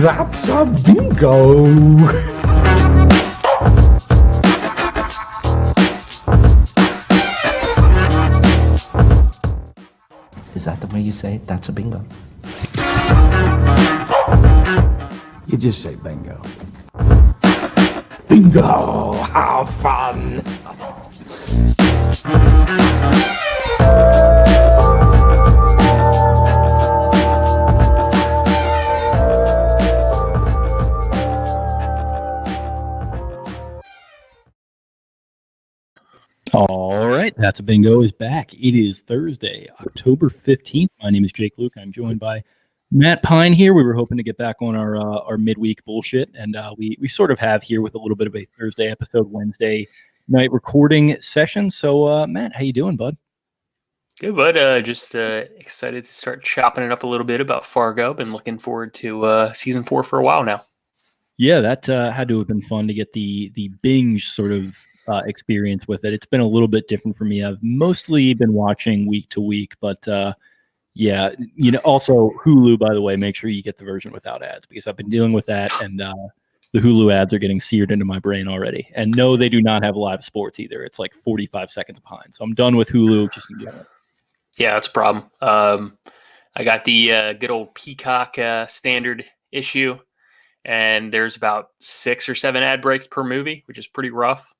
That's a bingo! Is that the way you say it? That's a bingo. You just say bingo. Bingo! How fun! All right, That's a Bingo is back. It is Thursday, October 15th. My name is Jake Luke. I'm joined by Matt Pine here. We were hoping to get back on our midweek bullshit, and we sort of have here with a little bit of a Thursday episode, Wednesday night recording session. So, Matt, how you doing, bud? Good, bud. Just excited to start chopping it up a little bit about Fargo. Been looking forward to season 4 for a while now. Yeah, that had to have been fun to get the binge sort of experience with it. It's been a little bit different for me. I've mostly been watching week to week, but yeah, also Hulu, by the way, make sure you get the version without ads, because I've been dealing with that, and the Hulu ads are getting seared into my brain already. And no, they do not have live sports either. It's like 45 seconds behind. So I'm done with Hulu just in general. Yeah, that's a problem. I got the good old Peacock standard issue, and there's about 6 or 7 ad breaks per movie, which is pretty rough.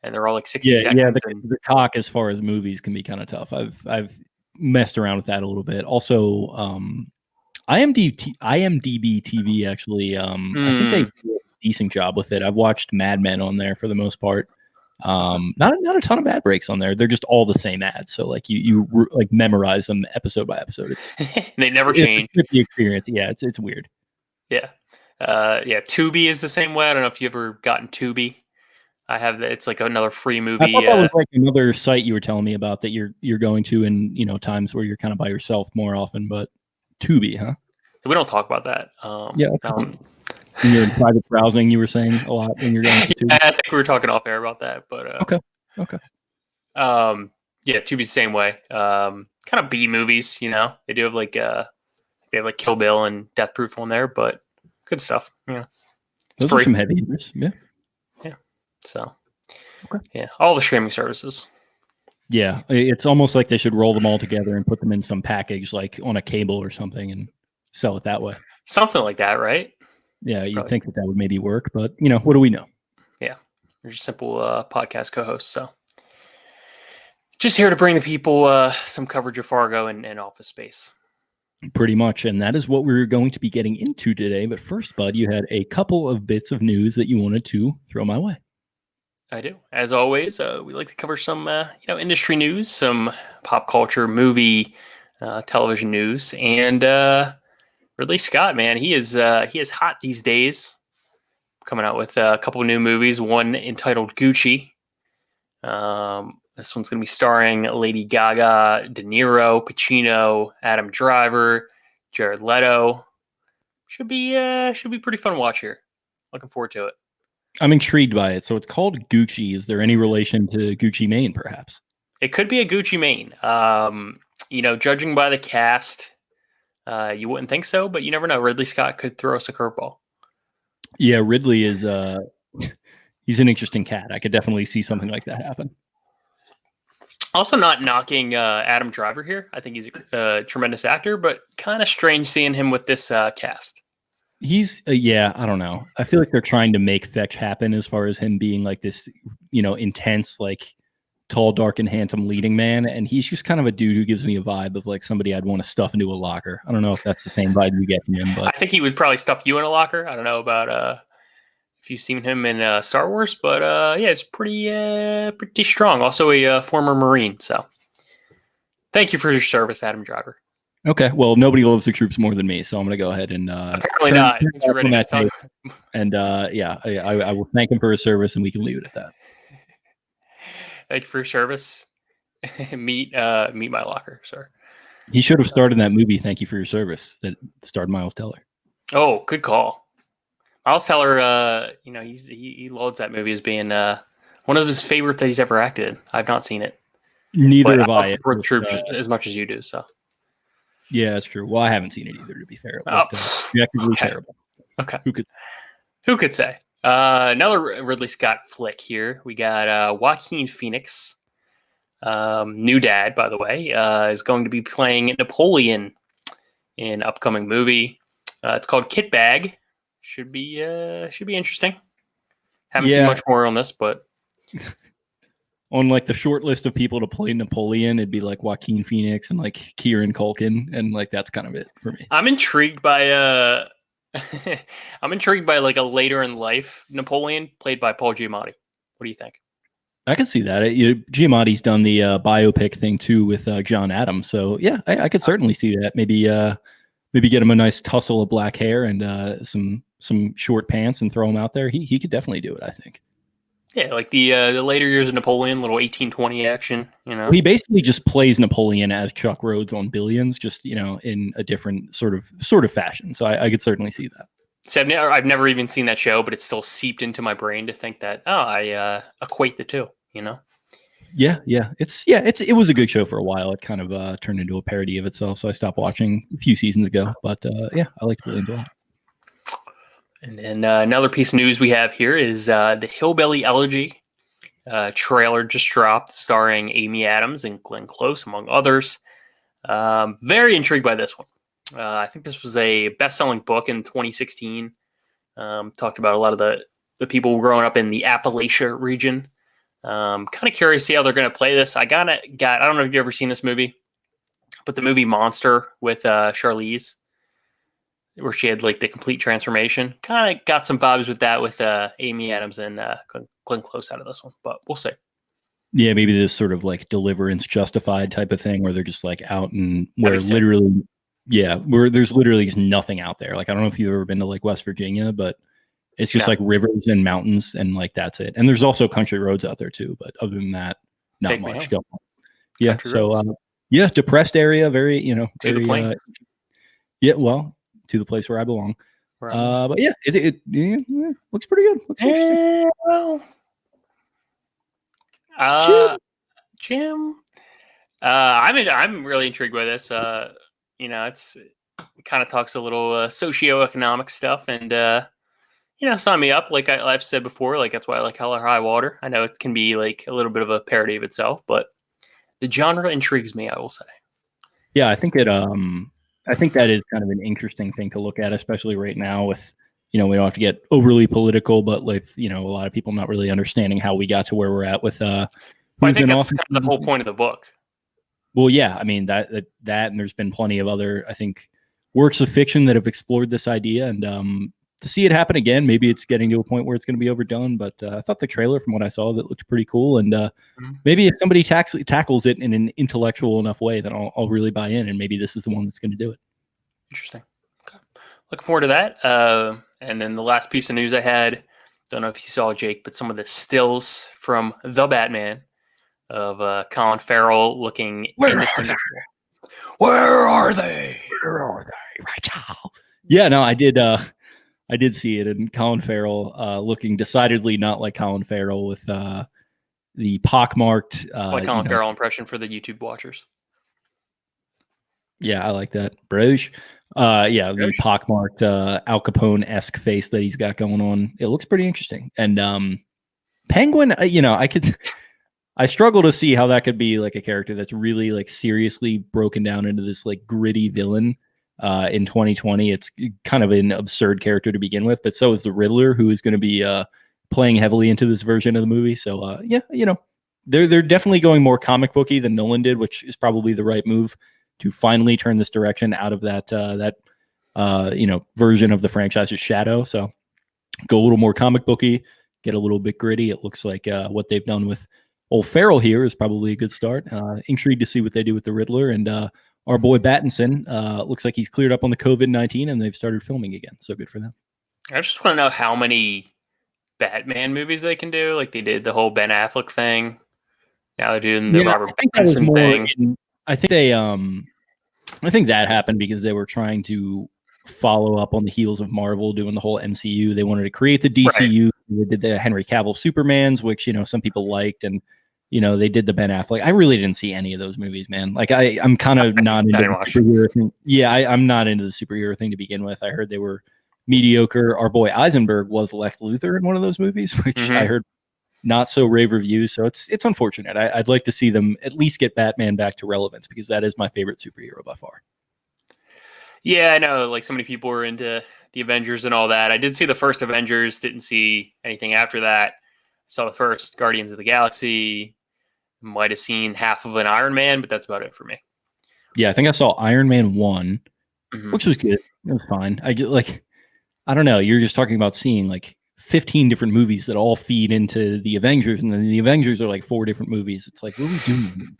And they're all like 60 seconds. Yeah, the talk as far as movies can be kind of tough. I've messed around with that a little bit. Also, IMDb TV actually, I think they do a decent job with it. I've watched Mad Men on there for the most part. Not a ton of ad breaks on there. They're just all the same ads. So like you like memorize them episode by episode. They never change. It's the experience. Yeah, it's weird. Yeah. Tubi is the same way. I don't know if you've ever gotten Tubi. I have. It's like another free movie. I thought that was like another site you were telling me about that you're going to in times where you're kind of by yourself more often. But Tubi, huh? We don't talk about that. Yeah. When you're in private browsing, you were saying a lot when you're going to Tubi. Yeah, I think we were talking off air about that. But okay. Yeah, Tubi's the same way. Kind of B movies, They do have they have like Kill Bill and Death Proof on there, but good stuff. Yeah, those are some heavy hitters. Yeah. So, okay. Yeah, all the streaming services. Yeah, it's almost like they should roll them all together and put them in some package, like on a cable or something, and sell it that way. Something like that, right? Yeah, you'd think that would maybe work, but what do we know? Yeah, we're just simple podcast co-hosts, so just here to bring the people some coverage of Fargo and Office Space. Pretty much, and that is what we're going to be getting into today. But first, bud, you had a couple of bits of news that you wanted to throw my way. I do. As always, we like to cover some, industry news, some pop culture, movie, television news, and Ridley Scott, man, he is hot these days. Coming out with a couple of new movies. One entitled Gucci. This one's going to be starring Lady Gaga, De Niro, Pacino, Adam Driver, Jared Leto. Should be pretty fun watch here. Looking forward to it. I'm intrigued by it. So it's called Gucci. Is there any relation to Gucci Mane, perhaps? It could be a Gucci Mane. Judging by the cast, you wouldn't think so, but you never know. Ridley Scott could throw us a curveball. Yeah, Ridley is he's an interesting cat. I could definitely see something like that happen. Also not knocking Adam Driver here. I think he's a tremendous actor, but kind of strange seeing him with this cast. He's I don't know. I feel like they're trying to make fetch happen as far as him being like this, intense, like tall, dark, and handsome leading man. And he's just kind of a dude who gives me a vibe of like somebody I'd want to stuff into a locker. I don't know if that's the same vibe you get from him, but I think he would probably stuff you in a locker. I don't know about if you've seen him in Star Wars, but yeah, it's pretty strong. Also a former Marine. So thank you for your service, Adam Driver. Okay, well, nobody loves the troops more than me, so I'm going to go ahead and apparently not. And I will thank him for his service, and we can leave it at that. Thank you for your service. meet my locker, sir. He should have starred in that movie. Thank you for your service. That starred Miles Teller. Oh, good call. Miles Teller. He loads that movie as being one of his favorite that he's ever acted in. I've not seen it. Neither have I. Support the troops as much as you do. So. Yeah, that's true. Well, I haven't seen it either, to be fair. Objectively terrible. Okay. Who could? Who could say? Another Ridley Scott flick here. We got Joaquin Phoenix, new dad, by the way, is going to be playing Napoleon in an upcoming movie. It's called Kit Bag. Should be interesting. Haven't seen much more on this, but on like the short list of people to play Napoleon, it'd be like Joaquin Phoenix and like Kieran Culkin, and like that's kind of it for me. I'm intrigued by like a later in life Napoleon played by Paul Giamatti. What do you think? I can see that. Giamatti's done the biopic thing too with John Adams, so yeah, I could certainly see that. Maybe get him a nice tussle of black hair and some short pants and throw him out there. He could definitely do it, I think. Yeah, like the later years of Napoleon, little 1820 action. He basically just plays Napoleon as Chuck Rhodes on Billions, just in a different sort of fashion. So I could certainly see that. So I've never even seen that show, but it's still seeped into my brain to think that I equate the two. Yeah. It was a good show for a while. It kind of turned into a parody of itself, so I stopped watching a few seasons ago. But I liked Billions a lot. And then another piece of news we have here is the Hillbilly Elegy trailer just dropped, starring Amy Adams and Glenn Close, among others. Very intrigued by this one. I think this was a best-selling book in 2016. Talked about a lot of the people growing up in the Appalachia region. Kind of curious to see how they're going to play this. I don't know if you've ever seen this movie, but the movie Monster with Charlize, where she had like the complete transformation, kind of got some vibes with that with Amy Adams and Glenn Close out of this one, but we'll see. Yeah, maybe this sort of like Deliverance Justified type of thing where they're just like out and where there's literally just nothing out there. Like, I don't know if you've ever been to like West Virginia, but it's just like rivers and mountains and like that's it. And there's also country roads out there too, but other than that, not much going on. Yeah, country so depressed area, very to the plane. To the place where I belong. Right. But yeah, it looks pretty good. Looks interesting. Jim, I'm really intrigued by this. It kind of talks a little socioeconomic stuff, and sign me up. Like I've said before, like that's why I like Hell or High Water. I know it can be like a little bit of a parody of itself, but the genre intrigues me, I will say. Yeah, I think that is kind of an interesting thing to look at, especially right now with, we don't have to get overly political, but with, a lot of people not really understanding how we got to where we're at with, I think that's kind of the whole point of the book. Well, yeah, I mean that, and there's been plenty of other, I think, works of fiction that have explored this idea, and to see it happen again, maybe it's getting to a point where it's going to be overdone. But I thought the trailer, from what I saw, that looked pretty cool, and maybe if somebody tackles it in an intellectual enough way, then I'll really buy in, and maybe this is the one that's going to do it. Interesting. Okay. Looking forward to that. And then the last piece of news I had, don't know if you saw, Jake, but some of the stills from The Batman of Colin Farrell looking indistinguishable. Where are they? Right now. Yeah, no, I did see it, and Colin Farrell looking decidedly not like Colin Farrell with the pockmarked Colin Farrell impression for the YouTube watchers. Yeah, I like that. Bruges. The pockmarked Al Capone-esque face that he's got going on. It looks pretty interesting. And Penguin, I struggle to see how that could be like a character that's really like seriously broken down into this like gritty villain in 2020. It's kind of an absurd character to begin with, but so is the Riddler, who is going to be playing heavily into this version of the movie. So they're definitely going more comic booky than Nolan did, which is probably the right move to finally turn this direction out of that version of the franchise's shadow. So go a little more comic booky, get a little bit gritty. It looks like what they've done with old Farrell here is probably a good start. Intrigued to see what they do with the Riddler, and our boy Pattinson looks like he's cleared up on the COVID-19 and they've started filming again. So good for them. I just want to know how many Batman movies they can do. Like they did the whole Ben Affleck thing. Now they're doing the Robert Pattinson thing. I think that happened because they were trying to follow up on the heels of Marvel doing the whole MCU. They wanted to create the DCU. Right. They did the Henry Cavill Supermans, which some people liked, and they did the Ben Affleck. I really didn't see any of those movies, man. Like I'm kind of not into the superhero thing. Yeah, I'm not into the superhero thing to begin with. I heard they were mediocre. Our boy Eisenberg was Lex Luthor in one of those movies, which I heard not so rave reviews. So it's unfortunate. I'd like to see them at least get Batman back to relevance, because that is my favorite superhero by far. Yeah, I know. Like, so many people were into the Avengers and all that. I did see the first Avengers. Didn't see anything after that. Saw the first Guardians of the Galaxy. Might have seen half of an Iron Man, but that's about it for me. Yeah, I think I saw Iron Man 1, which was good. It was fine. I don't know. You're just talking about seeing like 15 different movies that all feed into the Avengers, and then the Avengers are like 4 different movies. It's like, what are we doing?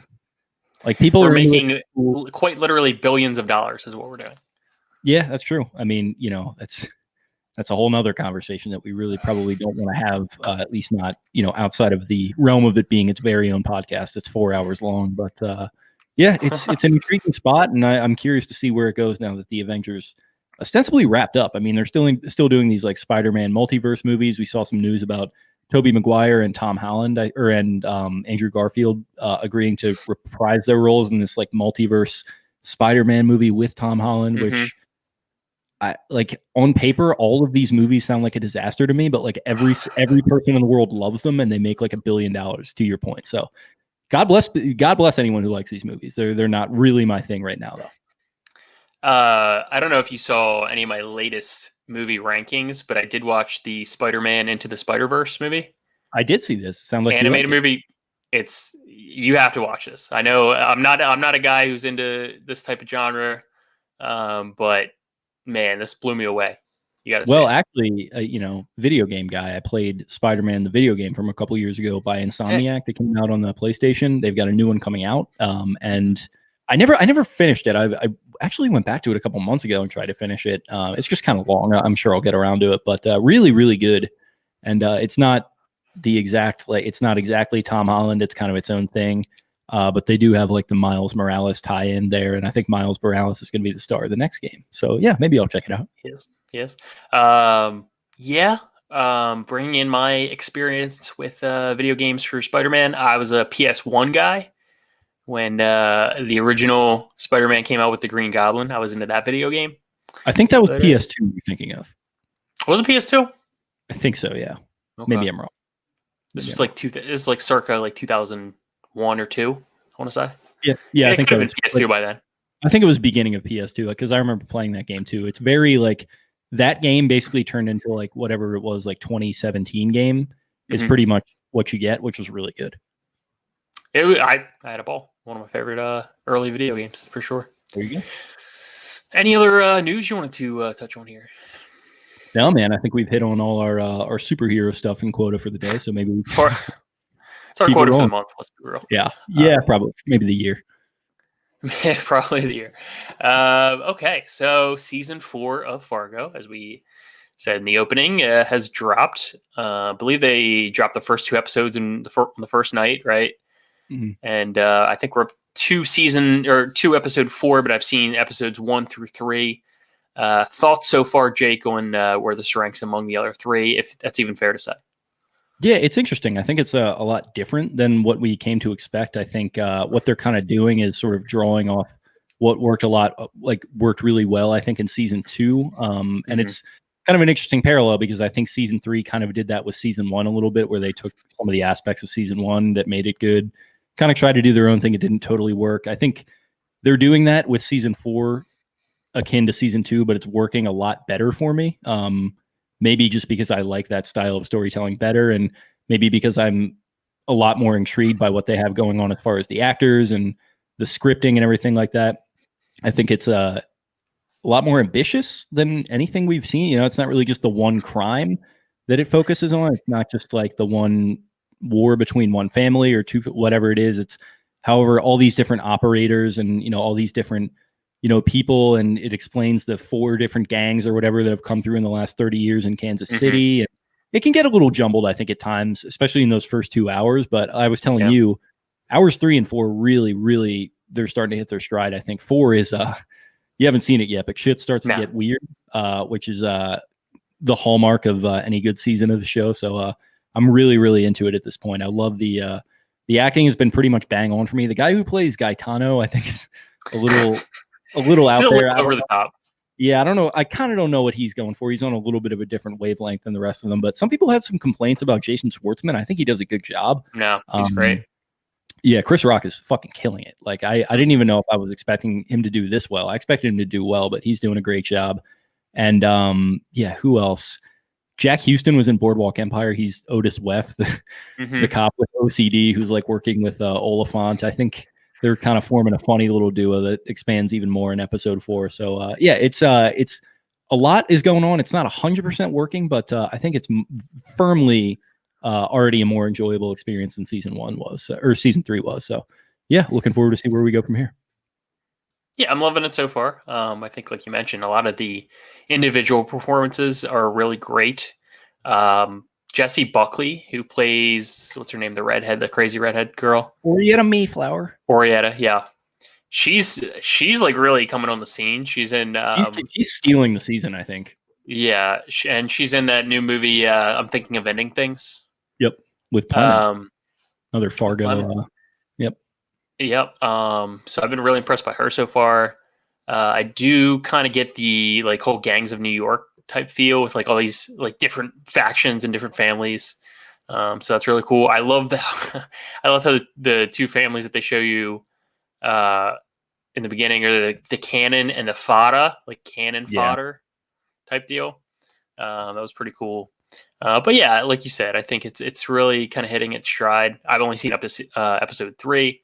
Like, people We're are making quite literally billions of dollars is what we're doing. Yeah, that's true. I mean, that's a whole nother conversation that we really probably don't want to have, at least not, outside of the realm of it being its very own podcast. It's 4 hours long, but yeah, it's an intriguing spot, and I'm curious to see where it goes now that the Avengers ostensibly wrapped up. I mean, they're still doing these like Spider-Man multiverse movies. We saw some news about Tobey Maguire and Tom Holland and Andrew Garfield agreeing to reprise their roles in this like multiverse Spider-Man movie with Tom Holland, which like on paper, all of these movies sound like a disaster to me, but like every person in the world loves them, and they make like $1 billion, to your point. So God bless anyone who likes these movies. They're not really my thing right now, though. I don't know if you saw any of my latest movie rankings, but I did watch the Spider-Man Into the Spider-Verse movie. I did see this. Sound like animated movie. You have to watch this. I know I'm not a guy who's into this type of genre, but man, this blew me away. You got to. Well, actually, video game guy. I played Spider-Man the video game from a couple years ago by Insomniac. That came out on the PlayStation. They've got a new one coming out, and I never finished it. I actually went back to it a couple months ago and tried to finish it. It's just kind of long. I'm sure I'll get around to it, but really, really good. And it's not it's not exactly Tom Holland. It's kind of its own thing. But they do have like the Miles Morales tie-in there, and I think Miles Morales is going to be the star of the next game. So yeah, maybe I'll check it out. Yes. Bringing in my experience with video games for Spider-Man, I was a PS1 guy when the original Spider-Man came out with the Green Goblin. I was into that video game. I think that was PS2 you're thinking of. Was it PS2? I think so. Yeah. Okay. Maybe I'm wrong. This was like circa like 2001 or 2, I want to say. Yeah. I think it could have been PS2 by then. I think it was beginning of PS2, because I remember playing that game too. It's very like that game basically turned into like whatever it was, like 2017 game is pretty much what you get, which was really good. I had a ball. One of my favorite early video games for sure. There you go. Any other news you wanted to touch on here? No, man. I think we've hit on all our superhero stuff and quota for the day. So maybe it's our quota for the month. Let's be real. Yeah, probably maybe the year. Probably the year. Okay, so season 4 of Fargo, as we said in the opening, has dropped. I believe they dropped the first 2 episodes on the first night, right? Mm-hmm. And I think we're up to episode 4, but I've seen episodes 1 through 3. Thoughts so far, Jake, on where this ranks among the other 3, if that's even fair to say? Yeah, it's interesting. I think it's a lot different than what we came to expect. I think what they're kind of doing is sort of drawing off what worked really well, I think, in season 2. And it's kind of an interesting parallel, because I think season 3 kind of did that with season 1 a little bit, where they took some of the aspects of season 1 that made it good, kind of tried to do their own thing. It didn't totally work. I think they're doing that with season 4 akin to season 2, but it's working a lot better for me. Maybe just because I like that style of storytelling better, and maybe because I'm a lot more intrigued by what they have going on as far as the actors and the scripting and everything like that. I think it's a lot more ambitious than anything we've seen. It's not really just the one crime that it focuses on. It's not just like the one war between one family or two, whatever it is. It's however all these different operators and all these different people, and it explains the 4 different gangs or whatever that have come through in the last 30 years in Kansas City. And it can get a little jumbled, I think, at times, especially in those first 2 hours. But I was telling you, hours 3 and 4 really, really, they're starting to hit their stride. I think 4 is, you haven't seen it yet, but shit starts to get weird, which is the hallmark of any good season of the show. So I'm really, really into it at this point. I love the acting has been pretty much bang on for me. The guy who plays Gaetano, I think, is a little out there. Over the top. Yeah, I don't know. I kind of don't know what he's going for. He's on a little bit of a different wavelength than the rest of them. But some people had some complaints about Jason Schwartzman. I think he does a good job. No, he's great. Yeah, Chris Rock is fucking killing it. Like I didn't even know if I was expecting him to do this well. I expected him to do well, but he's doing a great job. And yeah, who else? Jack Houston was in Boardwalk Empire. He's Otis Weff, the cop with OCD who's like working with Oliphant. I think they're kind of forming a funny little duo that expands even more in episode 4. So yeah, it's a lot is going on. It's not 100% working, but I think it's firmly already a more enjoyable experience than season 1 was, or season 3 was. So yeah, looking forward to see where we go from here. Yeah, I'm loving it so far. I think, like you mentioned, a lot of the individual performances are really great. Jessie Buckley, who plays, what's her name, the crazy redhead girl, Orietta Mayflower. Orietta, yeah, she's like really coming on the scene. She's in, she's stealing the season, I think. Yeah, and she's in that new movie. I'm Thinking of Ending Things. Yep, with Clemens. Another Fargo. Yep. Yep. So I've been really impressed by her so far. I do kind of get the like whole Gangs of New York type feel with like all these like different factions and different families. So that's really cool. I love that. I love how the two families that they show you in the beginning are the Cannon and the Fada, like cannon fodder type deal. That was pretty cool. But yeah, like you said, I think it's really kind of hitting its stride. I've only seen episode 3.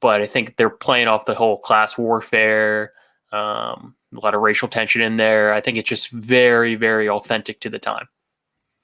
But I think they're playing off the whole class warfare, a lot of racial tension in there. I think it's just very, very authentic to the time.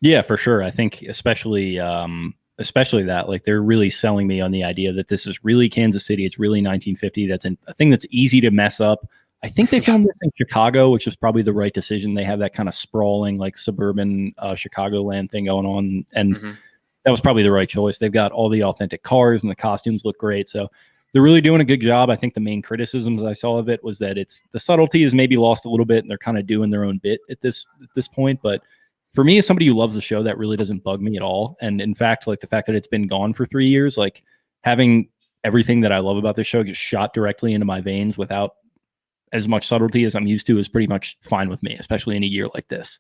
Yeah, for sure. I think especially that, like, they're really selling me on the idea that this is really Kansas City. It's really 1950. That's a thing that's easy to mess up. I think they filmed this in Chicago, which was probably the right decision. They have that kind of sprawling, like suburban Chicagoland thing going on. And that was probably the right choice. They've got all the authentic cars and the costumes look great. So they're really doing a good job. I think the main criticisms I saw of it was that the subtlety is maybe lost a little bit and they're kind of doing their own bit at this point. But for me, as somebody who loves the show, that really doesn't bug me at all. And in fact, like the fact that it's been gone for 3 years, like having everything that I love about this show just shot directly into my veins without as much subtlety as I'm used to is pretty much fine with me, especially in a year like this.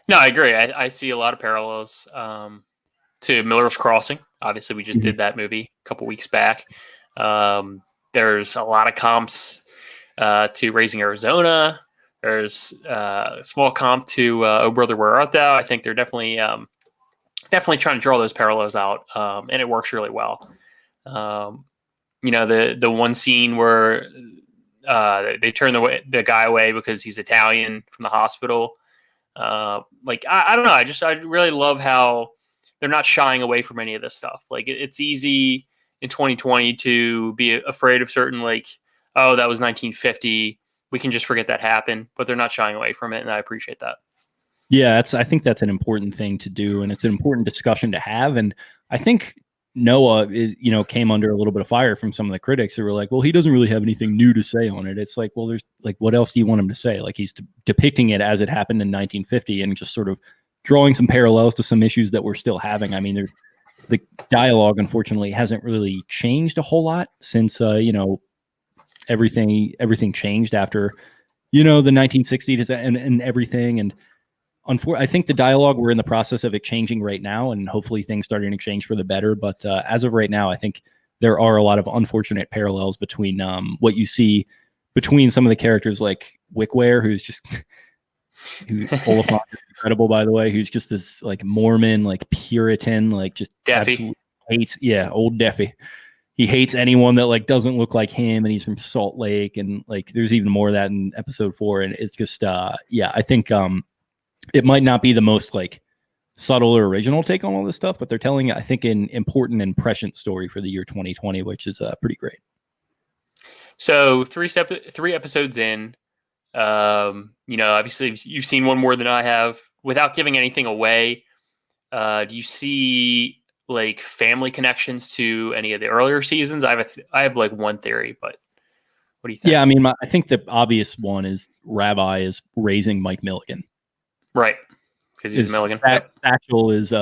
No, I agree. I see a lot of parallels to Miller's Crossing. Obviously, we just did that movie a couple weeks back. There's a lot of comps to Raising Arizona. There's a small comp to Oh Brother, Where Art Thou? I think they're definitely trying to draw those parallels out, and it works really well. The one scene where they turn the guy away because he's Italian from the hospital. I don't know. I really love how they're not shying away from any of this stuff. Like it's easy in 2020 to be afraid of certain, like, oh, that was 1950. We can just forget that happened, but they're not shying away from it. And I appreciate that. Yeah. I think that's an important thing to do. And it's an important discussion to have. And I think Noah, came under a little bit of fire from some of the critics who were like, well, he doesn't really have anything new to say on it. It's like, well, there's like, what else do you want him to say? Like he's depicting it as it happened in 1950 and just sort of drawing some parallels to some issues that we're still having. I mean, the dialogue, unfortunately, hasn't really changed a whole lot since, everything changed after, the 1960s and everything. And I think the dialogue, we're in the process of it changing right now, and hopefully things starting to change for the better. But as of right now, I think there are a lot of unfortunate parallels between what you see between some of the characters like Wickware, who's just Oliphant is incredible, by the way, who's just this like Mormon, like Puritan, like just Deafy. Hates, old Deafy. He hates anyone that like doesn't look like him, and he's from Salt Lake, and like there's even more of that in episode 4, and it's just I think it might not be the most like subtle or original take on all this stuff, but they're telling, I think, an important and prescient story for the year 2020, which is pretty great. So 3 episodes in, obviously you've seen one more than I have. Without giving anything away, do you see like family connections to any of the earlier seasons? I have like one theory, but what do you think? Yeah, I mean, I think the obvious one is Rabbi is raising Mike Milligan. Right, because he's a Milligan. Satchel is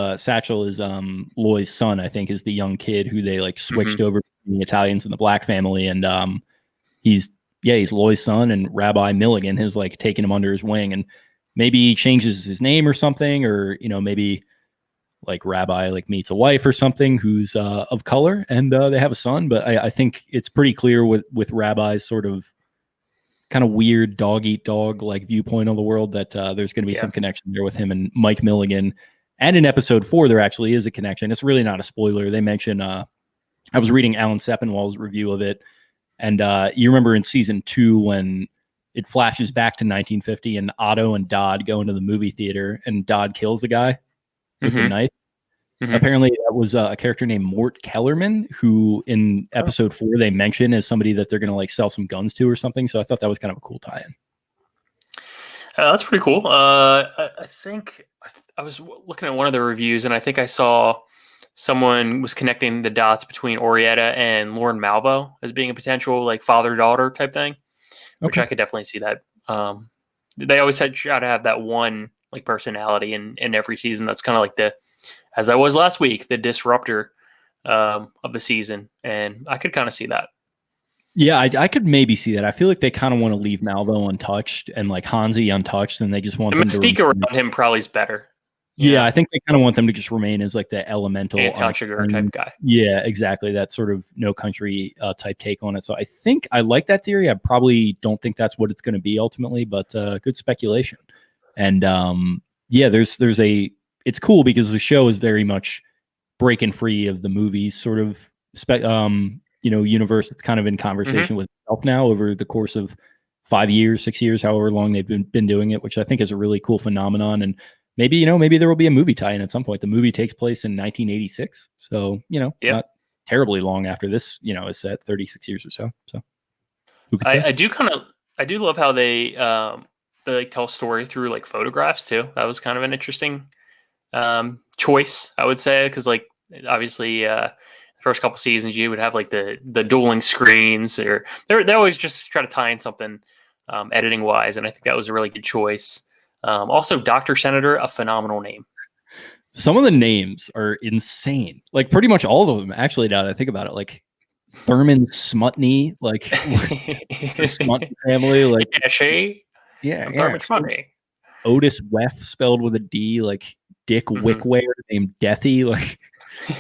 Loy's son, I think, is the young kid who they like switched over to the Italians and the black family, and he's yeah, he's Loy's son, and Rabbi Milligan has like taken him under his wing, and maybe he changes his name or something, or maybe like Rabbi like meets a wife or something who's of color, and they have a son. But I think it's pretty clear with Rabbi's sort of kind of weird dog eat dog like viewpoint on the world that there's going to be some connection there with him and Mike Milligan. And in episode 4, there actually is a connection. It's really not a spoiler. They mention I was reading Alan Sepinwall's review of it, and you remember in season 2 when it flashes back to 1950 and Otto and Dodd go into the movie theater and Dodd kills the guy with the knife. Apparently that was a character named Mort Kellerman, who in episode 4 they mention as somebody that they're going to like sell some guns to or something. So I thought that was kind of a cool tie-in. That's pretty cool. I think I was looking at one of the reviews, and I think I saw someone was connecting the dots between Orietta and Lauren Malvo as being a potential like father-daughter type thing, which I could definitely see that. They always said try to have that one like personality in every season. That's kind of like as I was last week, the disruptor of the season, and I could kind of see that. Yeah, I could maybe see that. I feel like they kind of want to leave Malvo untouched and like Hansi untouched, and they just want the mystique around him probably is better. Yeah, I think they kind of want them to just remain as like the elemental Anton type guy. Yeah, exactly. That sort of No Country type take on it. So I think I like that theory. I probably don't think that's what it's going to be ultimately, but good speculation. And yeah, it's cool because the show is very much breaking free of the movies sort of universe. It's kind of in conversation with itself now over the course of 5 years, 6 years, however long they've been doing it, which I think is a really cool phenomenon. And maybe there will be a movie tie-in at some point. The movie takes place in 1986, so not terribly long after this is set, 36 years or so. So who could say? I do love how they like tell a story through like photographs too. That was kind of an interesting choice, I would say, because like obviously the first couple seasons you would have like the dueling screens, or they always just try to tie in something editing wise, and I think that was a really good choice. Also, Dr. Senator, a phenomenal name. Some of the names are insane. Like pretty much all of them, actually, now that I think about it. Like Thurman Smutney, like the Smutney family. Like Thurman Smutney. Otis Weff spelled with a D, like Dick Wickware named Deathy. Like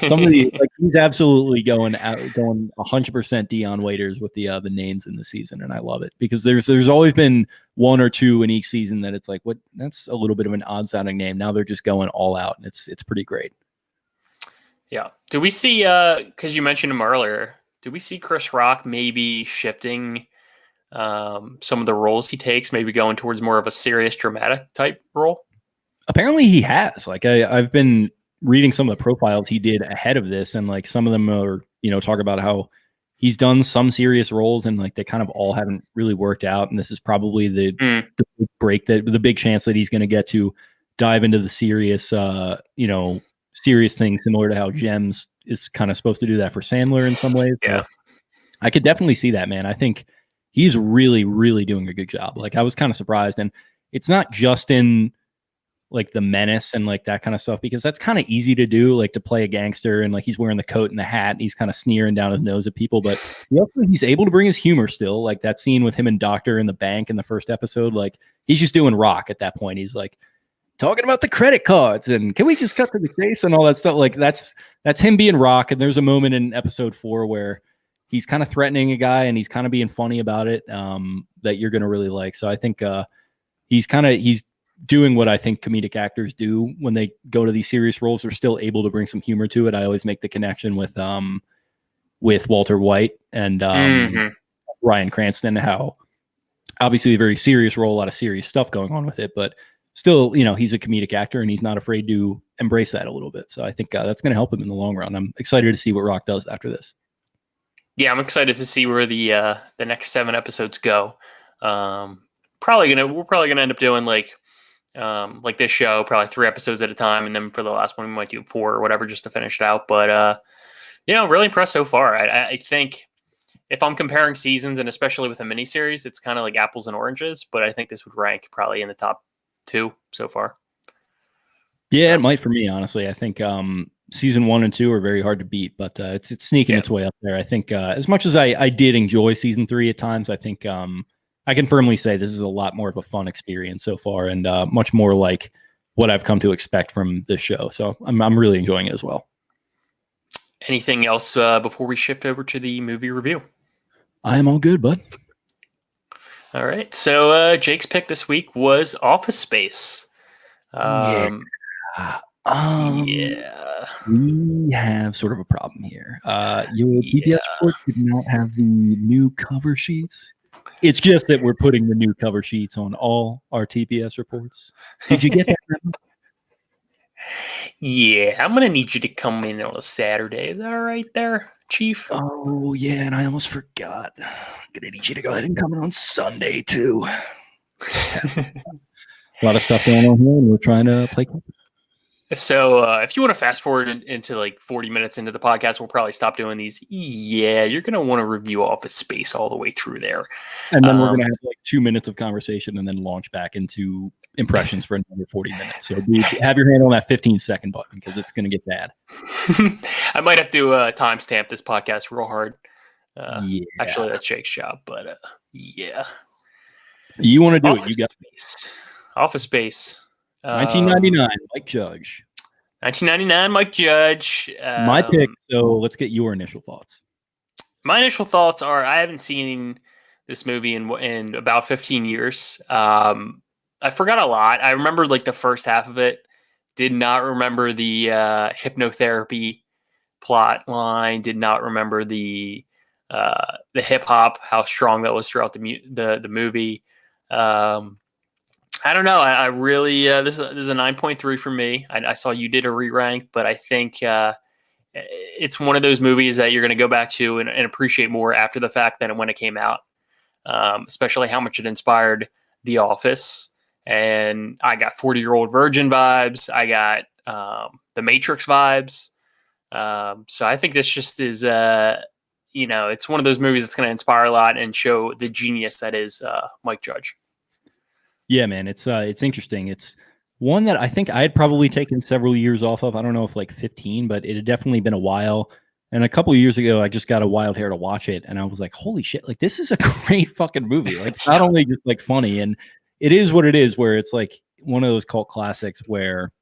somebody, like he's absolutely going 100% Dion Waiters with the names in the season, and I love it because there's always been one or two in each season that it's like, what? That's a little bit of an odd sounding name. Now they're just going all out, and it's pretty great. Yeah. Do we see? Because you mentioned him earlier. Do we see Chris Rock maybe shifting some of the roles he takes, maybe going towards more of a serious, dramatic type role? Apparently, he has. Like I've been reading some of the profiles he did ahead of this, and like some of them are talk about how he's done some serious roles and like they kind of all haven't really worked out, and this is probably the big break, the big chance that he's going to get to dive into the serious serious things, similar to how Gems is kind of supposed to do that for Sandler in some ways. Yeah, I could definitely see that, man. I think he's really, really doing a good job. Like I was kind of surprised, and it's not just in like the menace and like that kind of stuff, because that's kind of easy to do, like to play a gangster and like he's wearing the coat and the hat and he's kind of sneering down his nose at people, but he's able to bring his humor still. Like that scene with him and Doctor in the bank in the first episode, like he's just doing Rock at that point. He's like talking about the credit cards and can we just cut to the chase and all that stuff. Like that's him being Rock. And there's a moment in episode 4 where he's kind of threatening a guy and he's kind of being funny about it, that you're going to really like. So I think he's doing what I think comedic actors do when they go to these serious roles. They're still able to bring some humor to it. I always make the connection with Walter White and Bryan Cranston, how obviously a very serious role, a lot of serious stuff going on with it, but still, he's a comedic actor and he's not afraid to embrace that a little bit. So I think that's going to help him in the long run. I'm excited to see what Rock does after this. Yeah, I'm excited to see where the next 7 episodes go. We're probably gonna end up doing like this show, probably 3 episodes at a time, and then for the last one we might do 4 or whatever just to finish it out. But really impressed so far. I think if I'm comparing seasons, and especially with a miniseries, it's kind of like apples and oranges. But I think this would rank probably in the top 2 so far. Yeah, It might for me, honestly. I think season 1 and 2 are very hard to beat, but it's sneaking its way up there. I think as much as I did enjoy season 3 at times, I think I can firmly say this is a lot more of a fun experience so far, and much more like what I've come to expect from this show. So I'm really enjoying it as well. Anything else before we shift over to the movie review? I am all good, bud. All right. So Jake's pick this week was Office Space. Yeah. We have sort of a problem here. Your TPS report did not have the new cover sheets. It's just that we're putting the new cover sheets on all our TPS reports. Did you get that? Yeah, I'm going to need you to come in on a Saturday. Is that all right there, Chief? Oh, yeah, and I almost forgot. I'm going to need you to go ahead and come in on Sunday, too. A lot of stuff going on here, and we're trying to play. So if you want to fast forward into like 40 minutes into the podcast, we'll probably stop doing these. Yeah, you're going to want to review Office Space all the way through there. And then we're going to have like 2 minutes of conversation and then launch back into impressions for another 40 minutes. So dude, have your hand on that 15-second button because it's going to get bad. I might have to timestamp this podcast real hard. Actually, that's Jake's job, but yeah. You want to do it. You got Space. Office Space. 1999, Mike Judge. 1999, Mike Judge. My pick. So let's get your initial thoughts. My initial thoughts are I haven't seen this movie in about 15 years. I forgot a lot. I remember like the first half of it. Did not remember the hypnotherapy plot line. Did not remember the hip hop, how strong that was throughout the movie. I don't know. I really this is a 9.3 for me. I saw you did a re-rank, but I think it's one of those movies that you're going to go back to and appreciate more after the fact than when it came out. Especially how much it inspired The Office, and I got 40-Year-Old Virgin vibes. I got The Matrix vibes. So I think this just is it's one of those movies that's going to inspire a lot and show the genius that is Mike Judge. Yeah, man, it's interesting. It's one that I think I had probably taken several years off of. I don't know if like 15, but it had definitely been a while. And a couple of years ago, I just got a wild hair to watch it, and I was like, "Holy shit! Like this is a great fucking movie. Like it's not only just like funny, and it is what it is. Where it's like one of those cult classics where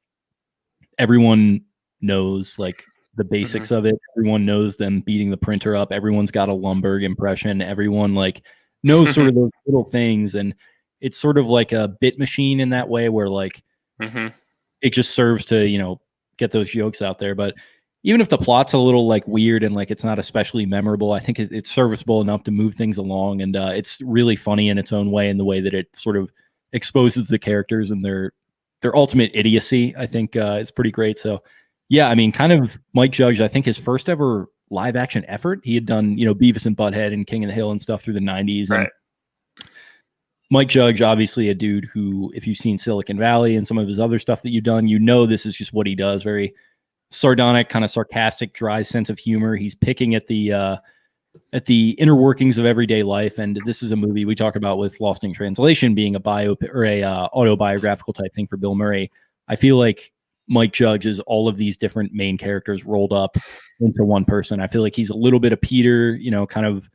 everyone knows like the basics of it. Everyone knows them beating the printer up. Everyone's got a Lumbergh impression. Everyone like knows sort of those little things, and it's sort of like a bit machine in that way where like it just serves to, get those jokes out there. But even if the plot's a little like weird and like it's not especially memorable, I think it's serviceable enough to move things along. And it's really funny in its own way, in the way that it sort of exposes the characters and their ultimate idiocy. I think it's pretty great. So yeah, I mean, kind of Mike Judge, I think his first ever live action effort. He had done, Beavis and Butthead and King of the Hill and stuff through the 90s. Right. And Mike Judge, obviously a dude who, if you've seen Silicon Valley and some of his other stuff that you've done, this is just what he does. Very sardonic, kind of sarcastic, dry sense of humor. He's picking at the inner workings of everyday life. And this is a movie we talk about with Lost in Translation being a biopic or a autobiographical type thing for Bill Murray. I feel like Mike Judge is all of these different main characters rolled up into one person. I feel like he's a little bit of Peter, kind of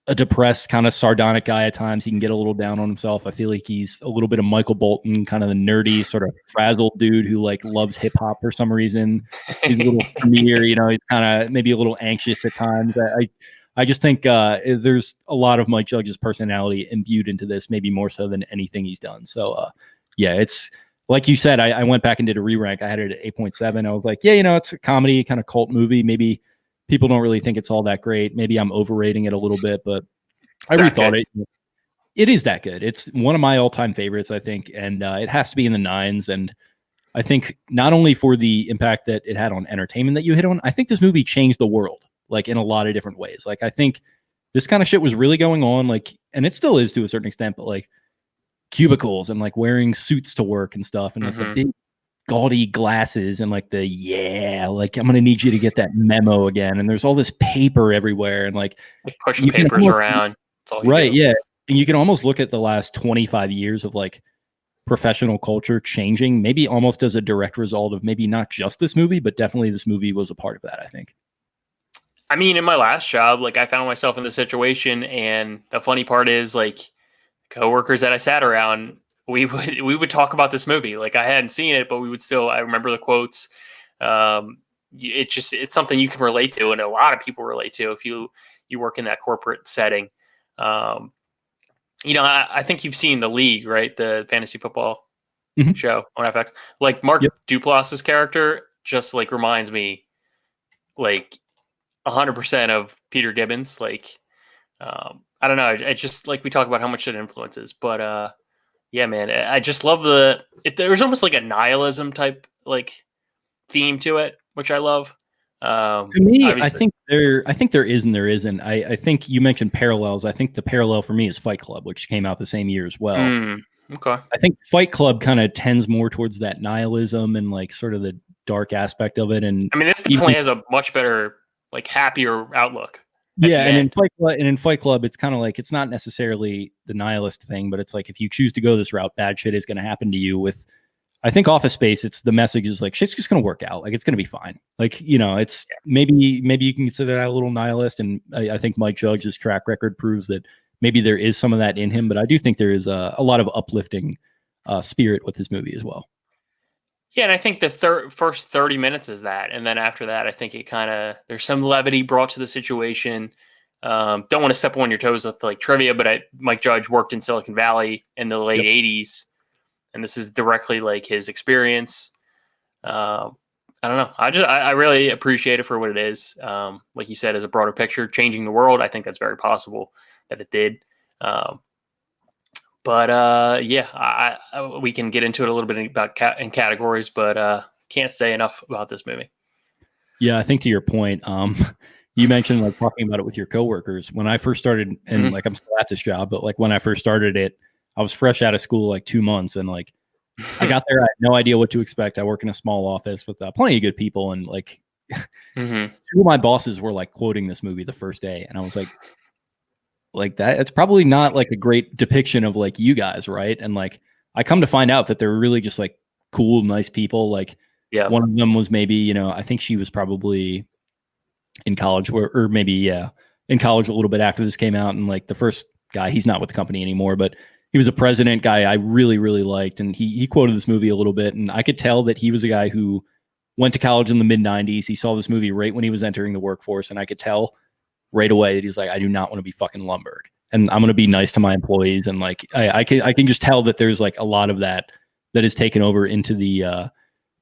a depressed, kind of sardonic guy at times. He can get a little down on himself. I feel like he's a little bit of Michael Bolton, kind of the nerdy, sort of frazzled dude who like loves hip hop for some reason. He's a little familiar, he's kind of maybe a little anxious at times. I just think there's a lot of Mike Judge's personality imbued into this, maybe more so than anything he's done. So yeah, it's like you said, I went back and did a re-rank. I had it at 8.7. I was like, yeah, it's a comedy kind of cult movie. Maybe people don't really think it's all that great. Maybe I'm overrating it a little bit, but I rethought it. It is that good. It's one of my all-time favorites, I think, and it has to be in the 9s. And I think not only for the impact that it had on entertainment that you hit on, I think this movie changed the world, like in a lot of different ways. Like I think this kind of shit was really going on, like, and it still is to a certain extent, but like cubicles and like wearing suits to work and stuff, and like the big gaudy glasses and like like I'm gonna need you to get that memo again, and there's all this paper everywhere and like pushing papers around. Right, yeah. And you can almost look at the last 25 years of like professional culture changing, maybe almost as a direct result of maybe not just this movie, but definitely this movie was a part of that, I think. I mean, in my last job, like I found myself in this situation, and the funny part is, like, coworkers that I sat around, we would talk about this movie. Like I hadn't seen it, but we would still. I remember the quotes. It's something you can relate to, and a lot of people relate to if you work in that corporate setting. I think you've seen The League, right? The fantasy football show on FX. Like Mark Duplass's character just like reminds me like 100% of Peter Gibbons. Like, I don't know. It's just like we talk about how much it influences, but yeah, man, I just love there's almost like a nihilism type like theme to it, which I love. To me, I think there is and there isn't. I think you mentioned parallels. I think the parallel for me is Fight Club, which came out the same year as well. Okay. I think Fight Club kind of tends more towards that nihilism and like sort of the dark aspect of it. And I mean, this definitely has a much better, like happier outlook. Yeah, and in Fight Club, it's kind of like it's not necessarily the nihilist thing, but it's like if you choose to go this route, bad shit is going to happen to you. With I think Office Space, it's the message is like shit's just going to work out, like it's going to be fine. Like it's maybe you can consider that a little nihilist, and I think Mike Judge's track record proves that maybe there is some of that in him. But I do think there is a lot of uplifting spirit with this movie as well. Yeah, and I think the first 30 minutes is that. And then after that, I think it kind of, there's some levity brought to the situation. Don't want to step on your toes with like trivia, but Mike Judge worked in Silicon Valley in the late 80s. And this is directly like his experience. I don't know. I really appreciate it for what it is. Like you said, as a broader picture, changing the world. I think that's very possible that it did. But yeah, we can get into it a little bit about in categories, but can't say enough about this movie. Yeah, I think to your point, you mentioned like talking about it with your coworkers. When I first started, and like I'm still at this job, but like when I first started it, I was fresh out of school, like 2 months, and like I got there, I had no idea what to expect. I work in a small office with plenty of good people, and like two of my bosses were like quoting this movie the first day, and I was like that it's probably not like a great depiction of like you guys, right? And like I come to find out that they're really just like cool, nice people. Like one of them was maybe I think she was probably in college or maybe in college a little bit after this came out. And like the first guy, he's not with the company anymore, but he was a president guy I really liked, and he quoted this movie a little bit, and I could tell that he was a guy who went to college in the mid-90s. He saw this movie right when he was entering the workforce, and I could tell right away that he's like, I do not want to be fucking Lumbergh, and I'm going to be nice to my employees. And like, I can just tell that there's like a lot of that is taken over into the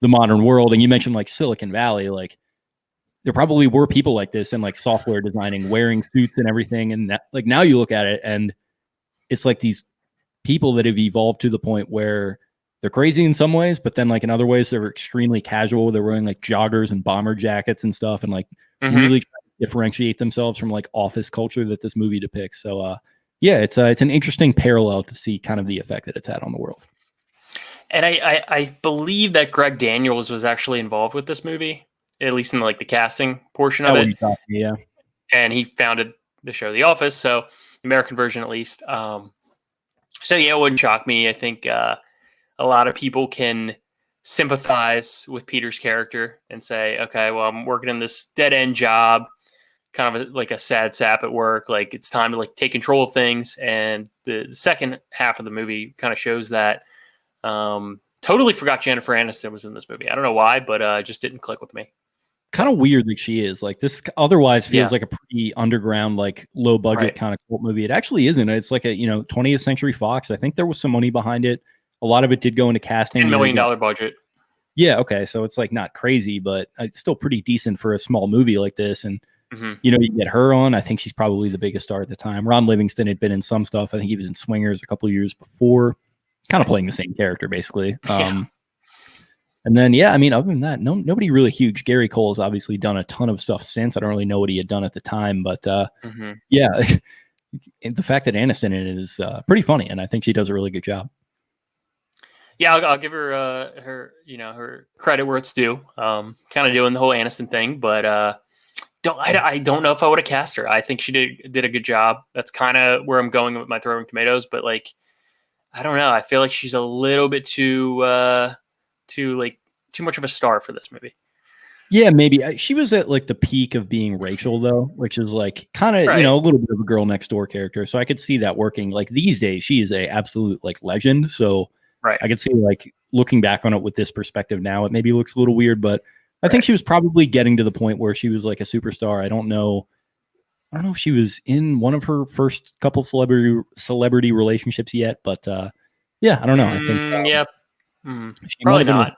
modern world. And you mentioned like Silicon Valley, like there probably were people like this in like software designing, wearing suits and everything. And that, like, now you look at it and it's like these people that have evolved to the point where they're crazy in some ways, but then like in other ways, they're extremely casual. They're wearing like joggers and bomber jackets and stuff, and like really differentiate themselves from like office culture that this movie depicts. So yeah, it's an interesting parallel to see kind of the effect that it's had on the world. And I believe that Greg Daniels was actually involved with this movie, at least in like the casting portion of it. Yeah. And he founded the show The Office, so the American version at least. So yeah, it wouldn't shock me. I think a lot of people can sympathize with Peter's character and say, okay, well, I'm working in this dead end job, kind of like a sad sap at work. Like it's time to like take control of things. And the second half of the movie kind of shows that. Totally forgot Jennifer Aniston was in this movie. I don't know why, but it just didn't click with me. Kind of weird that she is. Like this otherwise feels like a pretty underground, like low budget kind of cult movie. It actually isn't. It's like a 20th Century Fox. I think there was some money behind it. A lot of it did go into casting. $10 million budget. Yeah, okay. So it's like not crazy, but it's still pretty decent for a small movie like this. And you get her on. I think she's probably the biggest star at the time. Ron Livingston had been in some stuff. I think he was in Swingers a couple of years before, kind of playing the same character basically. And then, yeah, I mean, other than that, nobody really huge. Gary Cole's obviously done a ton of stuff since. I don't really know what he had done at the time, but yeah, the fact that Aniston in it is pretty funny, and I think she does a really good job. Yeah, I'll give her her credit where it's due. Kind of doing the whole Aniston thing, but I don't know if I would have cast her. I think she did a good job. That's kind of where I'm going with my Throwing Tomatoes, but like I don't know. I feel like she's a little bit too much of a star for this movie. Yeah, maybe she was at like the peak of being Rachel though, which is like kind of Right. a little bit of a girl next door character. So I could see that working. Like these days, she is a absolute like legend. So Right. I could see like looking back on it with this perspective now, it maybe looks a little weird, but I think Right. she was probably getting to the point where she was like a superstar. I don't know if she was in one of her first couple celebrity relationships yet, but yeah, I don't know. I think Yeah. she Probably not.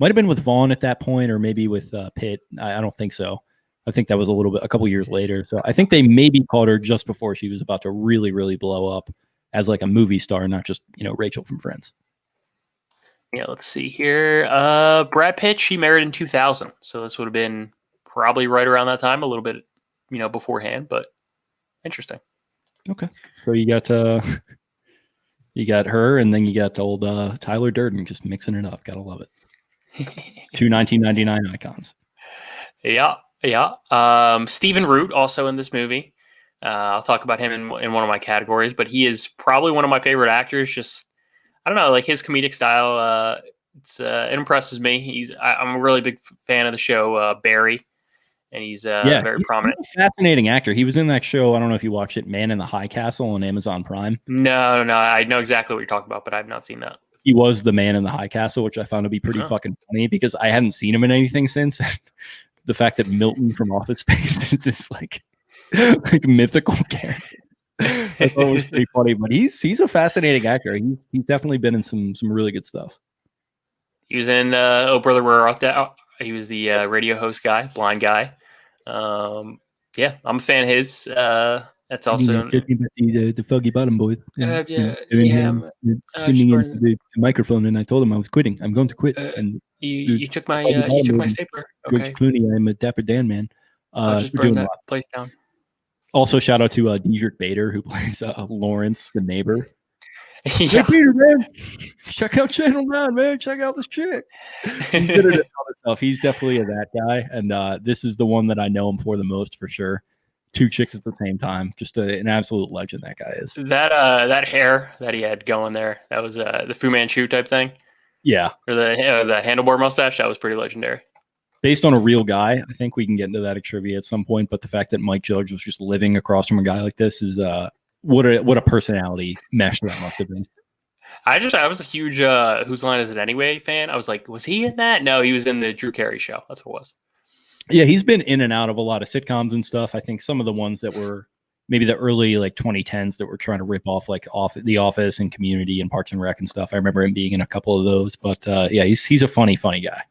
might have been with Vaughn at that point, or maybe with Pitt. I don't think so. I think that was a couple years later. So I think they maybe called her just before she was about to really, really blow up as like a movie star, not just Rachel from Friends. Yeah, let's see here. Brad Pitt, she married in 2000, so this would have been probably right around that time, a little bit, beforehand, but interesting. Okay, so you got her, and then you got old Tyler Durden just mixing it up. Gotta love it. Two 1999 icons. Yeah. Stephen Root also in this movie. I'll talk about him in one of my categories, but he is probably one of my favorite actors. Just I don't know, like his comedic style. It impresses me. I'm a really big fan of the show Barry, and he's very prominent. He's a fascinating actor. He was in that show. I don't know if you watched it, Man in the High Castle on Amazon Prime. No, I know exactly what you're talking about, but I've not seen that. He was the man in the high castle, which I found to be pretty fucking funny because I hadn't seen him in anything since. The fact that Milton from Office Space is this like mythical character. I thought it was pretty funny, but he's a fascinating actor. He's definitely been in some really good stuff. He was in Oh Brother Where Art Thou? He was the radio host guy, blind guy. Yeah, I'm a fan of his. That's also the Foggy Bottom Boys. singing into the microphone, and I told him I was quitting. I'm going to quit. And you took my stapler. George Okay. Clooney, I'm a Dapper Dan man. I'll just burn that place down. Also, shout out to Diedrich Bader, who plays Lawrence, the neighbor. Yeah. Hey, Peter, man, check out Channel 9, man. Check out this chick. He's good at other stuff. He's definitely that guy, and this is the one that I know him for the most, for sure. Two chicks at the same time. Just an absolute legend, that guy is. That hair that he had going there, that was the Fu Manchu type thing. Yeah. Or the handlebar mustache, that was pretty legendary. Based on a real guy, I think we can get into that at trivia at some point, but the fact that Mike Judge was just living across from a guy like this is what a personality mesh that must have been. I was a huge Whose Line Is It Anyway fan. I was like, was he in that? No, he was in the Drew Carey show. That's what it was. Yeah, he's been in and out of a lot of sitcoms and stuff. I think some of the ones that were maybe the early like 2010s that were trying to rip off like The Office and Community and Parks and Rec and stuff. I remember him being in a couple of those, but yeah, he's a funny guy.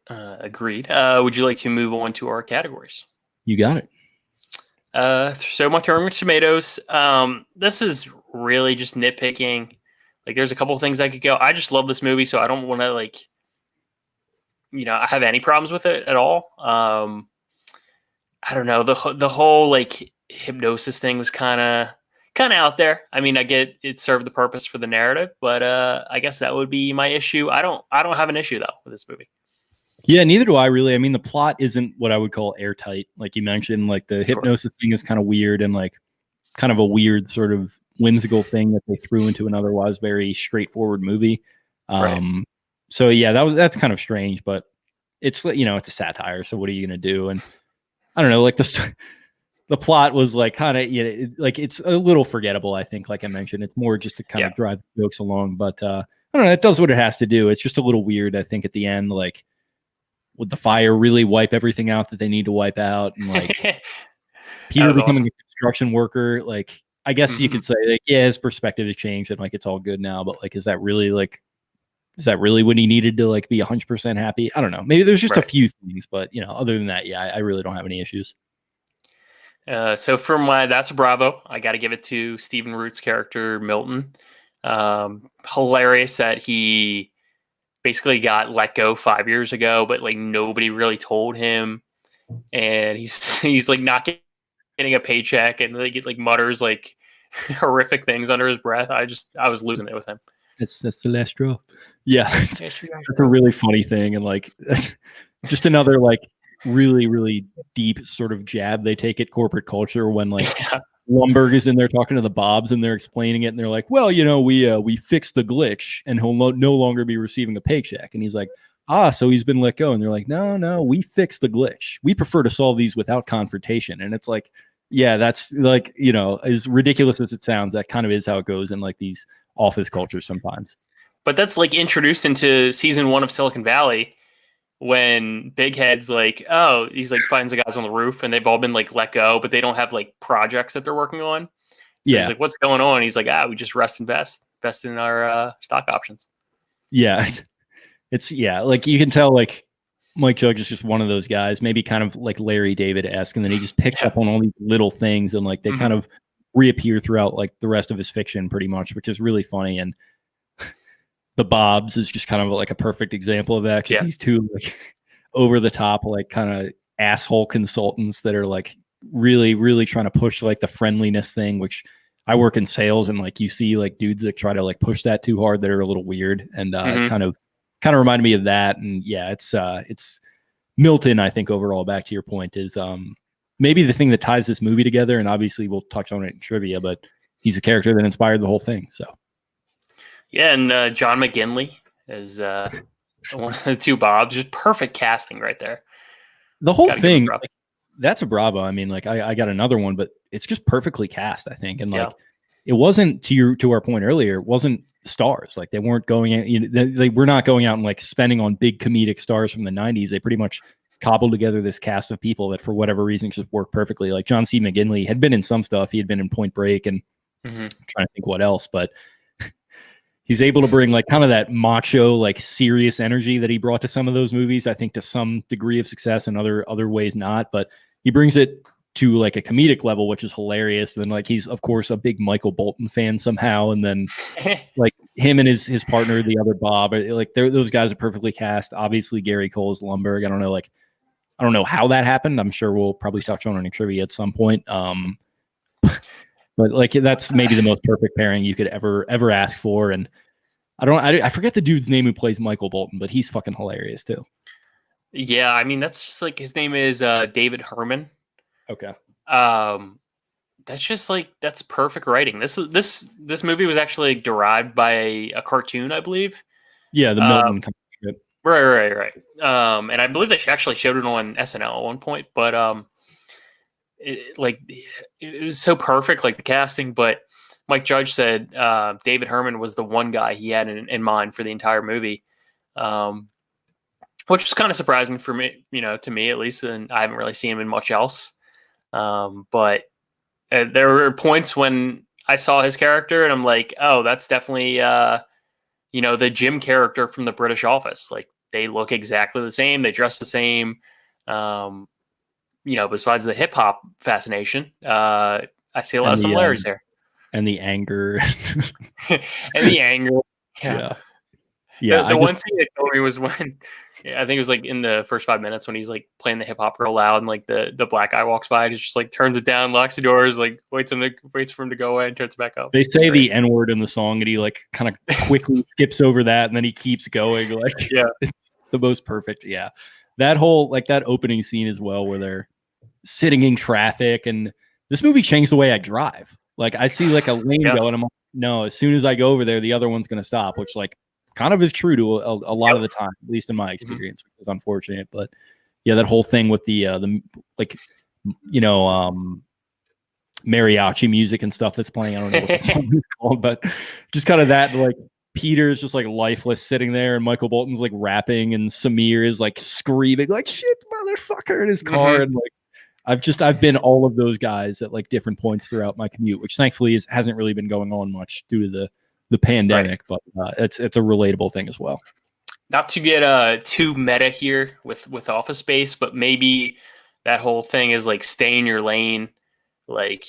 Agreed. Would you like to move on to our categories? You got it. So my Rotten Tomatoes. This is really just nitpicking. Like, there's a couple of things I could go. I just love this movie, so I don't want to I have any problems with it at all. I don't know. The whole like hypnosis thing was kind of out there. I mean, I get it served the purpose for the narrative, but I guess that would be my issue. I don't have an issue though with this movie. Yeah, neither do I really. I mean, the plot isn't what I would call airtight. Like you mentioned, like the hypnosis thing is kind of weird and like kind of a weird sort of whimsical thing that they threw into an otherwise very straightforward movie. Right. So yeah, that's kind of strange, but it's it's a satire. So what are you gonna do? And I don't know, like the plot was like kind of like it's a little forgettable. I think, like I mentioned, it's more just to kind of drive the jokes along. But I don't know, it does what it has to do. It's just a little weird. I think at the end, like, would the fire really wipe everything out that they need to wipe out? And like Peter becoming a construction worker, like I guess you could say like, yeah, his perspective has changed and like it's all good now. But like, is that really what he needed to like be 100% happy? I don't know. Maybe there's just a few things, but other than that, yeah, I really don't have any issues. So for my That's a Bravo, I got to give it to Stephen Root's character Milton. Hilarious that he basically got let go 5 years ago, but like nobody really told him, and he's like not getting a paycheck, and like mutters like horrific things under his breath. I was losing it with him. That's the last straw. Yeah, that's a really funny thing, and like that's just another like really, really deep sort of jab they take at corporate culture when like Lumberg is in there talking to the Bobs, and they're explaining it, and they're like, "Well, we fixed the glitch, and he'll no longer be receiving a paycheck." And he's like, so he's been let go. And they're like, no, we fixed the glitch. We prefer to solve these without confrontation. And it's like, yeah, that's like, as ridiculous as it sounds, that kind of is how it goes in like these office cultures sometimes. But that's like introduced into season 1 of Silicon Valley, when Big Head's like, he's like finds the guys on the roof, and they've all been like let go, but they don't have like projects that they're working on. So yeah. He's like, what's going on? He's like, we just invest in our stock options. Yeah. It's like you can tell like Mike Judge is just one of those guys, maybe kind of like Larry David-esque, and then he just picks up on all these little things, and like they kind of reappear throughout like the rest of his fiction pretty much, which is really funny. And the Bobs is just kind of like a perfect example of that, because he's two like over the top, like kind of asshole consultants that are like really, really trying to push like the friendliness thing, which I work in sales, and like you see like dudes that try to like push that too hard that are a little weird, and kind of reminded me of that. And yeah, it's Milton, I think overall, back to your point, is maybe the thing that ties this movie together, and obviously we'll touch on it in trivia, but he's a character that inspired the whole thing. So yeah, and John McGinley is one of the two Bobs. Just perfect casting right there. The whole thing, like, that's a bravo. I mean, like I got another one, but it's just perfectly cast, I think. And like it wasn't, to our point earlier, it wasn't stars. Like they weren't going out, they were not going out and like spending on big comedic stars from the 90s. They pretty much cobbled together this cast of people that for whatever reason just worked perfectly. Like John C. McGinley had been in some stuff. He had been in Point Break, and I'm trying to think what else, but he's able to bring like kind of that macho, like serious energy that he brought to some of those movies, I think to some degree of success, and other ways not, but he brings it to like a comedic level, which is hilarious. And then like he's of course a big Michael Bolton fan somehow, and then like him and his partner, the other Bob, like those guys are perfectly cast. Obviously Gary Cole is Lumberg. I don't know how that happened. I'm sure we'll probably touch on it in trivia at some point. But like that's maybe the most perfect pairing you could ever ask for. And I forget the dude's name who plays Michael Bolton, but he's fucking hilarious too. Yeah, I mean that's just like his name is David Herman. Okay. That's just like that's perfect writing. This movie was actually derived by a cartoon, I believe. Yeah, the Milton strip. Right. And I believe they actually showed it on SNL at one point, but it was so perfect, like the casting. But Mike Judge said David Herman was the one guy he had in mind for the entire movie, which was kind of surprising for me, to me at least. And I haven't really seen him in much else. But there were points when I saw his character and I'm like, oh, that's definitely, the Jim character from the British Office. Like they look exactly the same. They dress the same. Besides the hip hop fascination, I see a lot of similarities there. And the anger. And the anger. Yeah. The one scene that told me was when I think it was like in the first 5 minutes when he's like playing the hip hop real loud and like the black guy walks by and just like turns it down, locks the doors, like waits for him to go away and turns it back up. They say the N-word in the song and he like kind of quickly skips over that and then he keeps going. Like it's the most perfect. Yeah. That whole like that opening scene as well where they're sitting in traffic, and this movie changed the way I drive. Like I see like a lane go and I'm like, no, as soon as I go over there, the other one's going to stop, which like kind of is true to a lot of the time, at least in my experience, which is unfortunate. But yeah, that whole thing with the mariachi music and stuff that's playing. I don't know what the song is called, but just kind of that, like Peter's just like lifeless sitting there and Michael Bolton's like rapping and Samir is like screaming like shit motherfucker in his car. And like, I've been all of those guys at like different points throughout my commute, which thankfully hasn't really been going on much due to the pandemic, but it's a relatable thing as well. Not to get too meta here with Office Space, but maybe that whole thing is like stay in your lane, like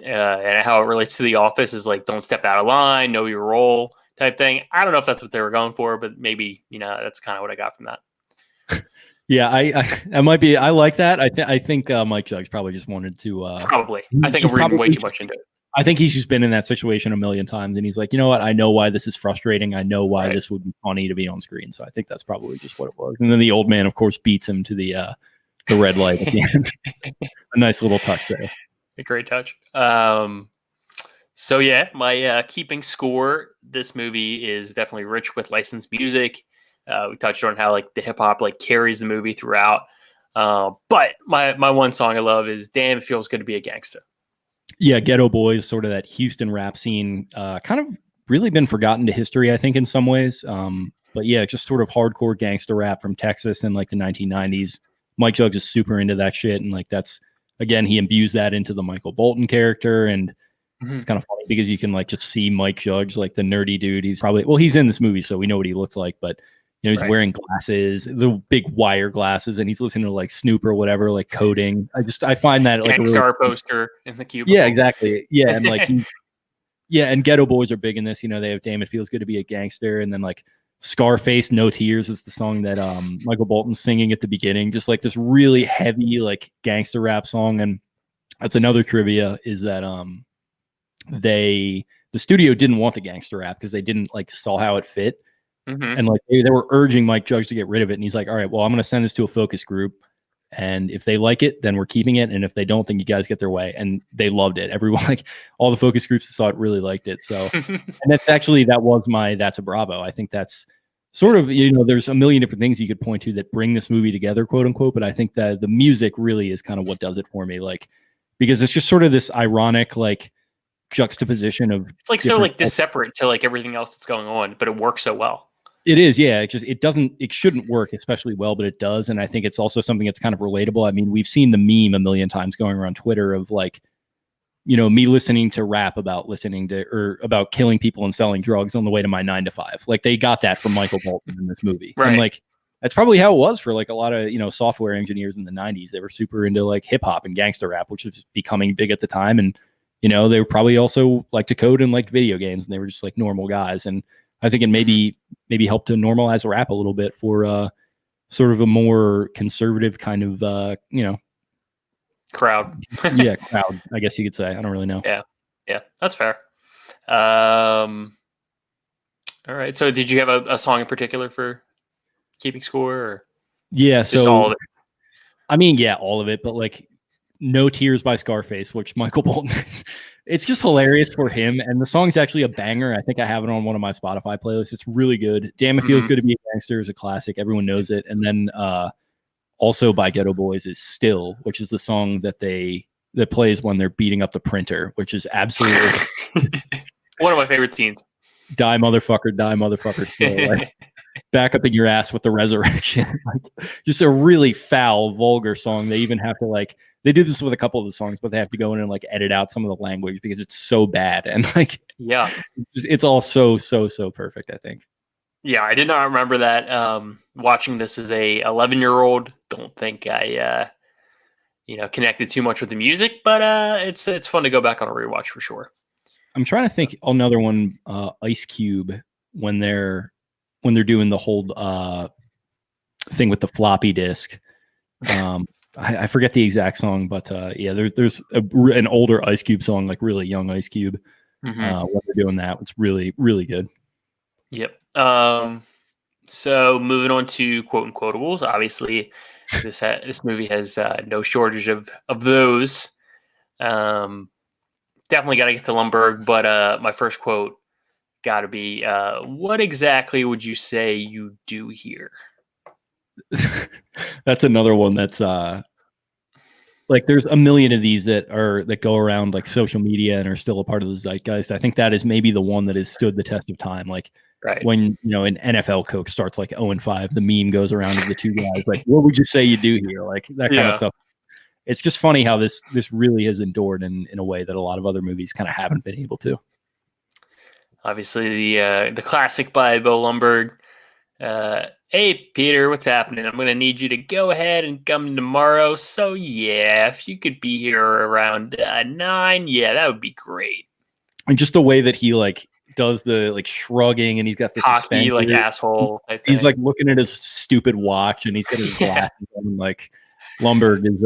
and how it relates to The Office is like don't step out of line, know your role type thing. I don't know if that's what they were going for, but maybe that's kind of what I got from that. Yeah, I might be. I like that. I think Mike Judge probably just wanted to. Probably, I think I'm reading way too much into it. I think he's just been in that situation a million times, and he's like, you know what? I know why this is frustrating. I know why this would be funny to be on screen. So I think that's probably just what it was. And then the old man, of course, beats him to the red light at the end. A nice little touch there. A great touch. So yeah, my keeping score. This movie is definitely rich with licensed music. We touched on how like the hip hop like carries the movie throughout. But my one song I love is "Damn It Feels Good to Be a Gangsta." Yeah, Ghetto Boys, sort of that Houston rap scene, kind of really been forgotten to history, I think, in some ways. But yeah, just sort of hardcore gangster rap from Texas in like the 1990s. Mike Judge is super into that shit, and like that's again, he imbues that into the Michael Bolton character, and it's kind of funny because you can like just see Mike Judge, like the nerdy dude. He's in this movie, so we know what he looks like, but you know, he's wearing glasses, the big wire glasses, and he's listening to like Snoop or whatever, like coding. I find that like a Gangstar poster in the cubicle. Yeah, exactly. Yeah, and like and Ghetto Boys are big in this. You know, they have "Damn It Feels Good to Be a Gangster," and then like Scarface, "No Tears" is the song that Michael Bolton's singing at the beginning. Just like this really heavy like gangster rap song. And that's another trivia is that the studio didn't want the gangster rap because they didn't like saw how it fit. And like they were urging Mike Judge to get rid of it, and he's like, "All right, well, I'm going to send this to a focus group, and if they like it, then we're keeping it, and if they don't, then you guys get their way." And they loved it. Everyone, like all the focus groups that saw it, really liked it. So, and that was my "That's a Bravo." I think that's sort of, you know, there's a million different things you could point to that bring this movie together, quote unquote. But I think that the music really is kind of what does it for me, like because it's just sort of this ironic like juxtaposition of it's like so like this separate to like everything else that's going on, but it works so well. It is, yeah. It shouldn't work especially well, but it does. And I think it's also something that's kind of relatable. I mean, we've seen the meme a million times going around Twitter of like, you know, me listening to rap about killing people and selling drugs on the way to my 9 to 5. Like they got that from Michael Bolton in this movie. Right. And like, that's probably how it was for like a lot of, you know, software engineers in the 90s. They were super into like hip hop and gangster rap, which was becoming big at the time. And, you know, they were probably also like to code and liked video games, and they were just like normal guys. And I think it maybe helped to normalize rap a little bit for sort of a more conservative kind of you know, crowd. Yeah, crowd, I guess you could say. I don't really know. Yeah, that's fair. All right. So did you have a song in particular for keeping score, or yeah, just all of it? I mean, yeah, all of it, but like "No Tears" by Scarface, which Michael Bolton is. It's just hilarious for him, and the song's actually a banger. I think I have it on one of my Spotify playlists. It's really good. "Damn It Feels Good to Be a Gangster" is a classic. Everyone knows it. And then also by Ghetto Boys is "Still," which is the song that plays when they're beating up the printer, which is absolutely one of my favorite scenes. Die motherfucker, still. Like, back up in your ass with the resurrection. Like, just a really foul, vulgar song. They even have to like. They do this with a couple of the songs, but they have to go in and like edit out some of the language because it's so bad. And like, yeah, it's all so perfect, I think. Yeah, I did not remember that. Watching this as a 11-year-old, don't think I, connected too much with the music, but it's fun to go back on a rewatch for sure. I'm trying to think another one, Ice Cube, when they're doing the whole thing with the floppy disk. I forget the exact song, but yeah, there's an older Ice Cube song, like really young Ice Cube. When they're doing that, it's really, really good. Yep. So moving on to quote and quotables. Obviously, this movie has no shortage of those. Definitely got to get to Lumbergh, but my first quote got to be, "What exactly would you say you do here?" That's another one that's like there's a million of these that go around like social media and are still a part of the zeitgeist. I think that is maybe the one that has stood the test of time. Like when, you know, an NFL coach starts like 0-5, the meme goes around of the two guys like, "What would you say you do here?" Like that kind of stuff. It's just funny how this really has endured in a way that a lot of other movies kind of haven't been able to. Obviously the classic by Bill Lumbergh. "Hey, Peter, what's happening? I'm going to need you to go ahead and come tomorrow. So, yeah, if you could be here around 9, yeah, that would be great." And just the way that he, like, does the, like, shrugging, and he's got the cocky, like, asshole type He's, thing. like, looking at his stupid watch, and he's got his glasses on. Like, Lumbergh is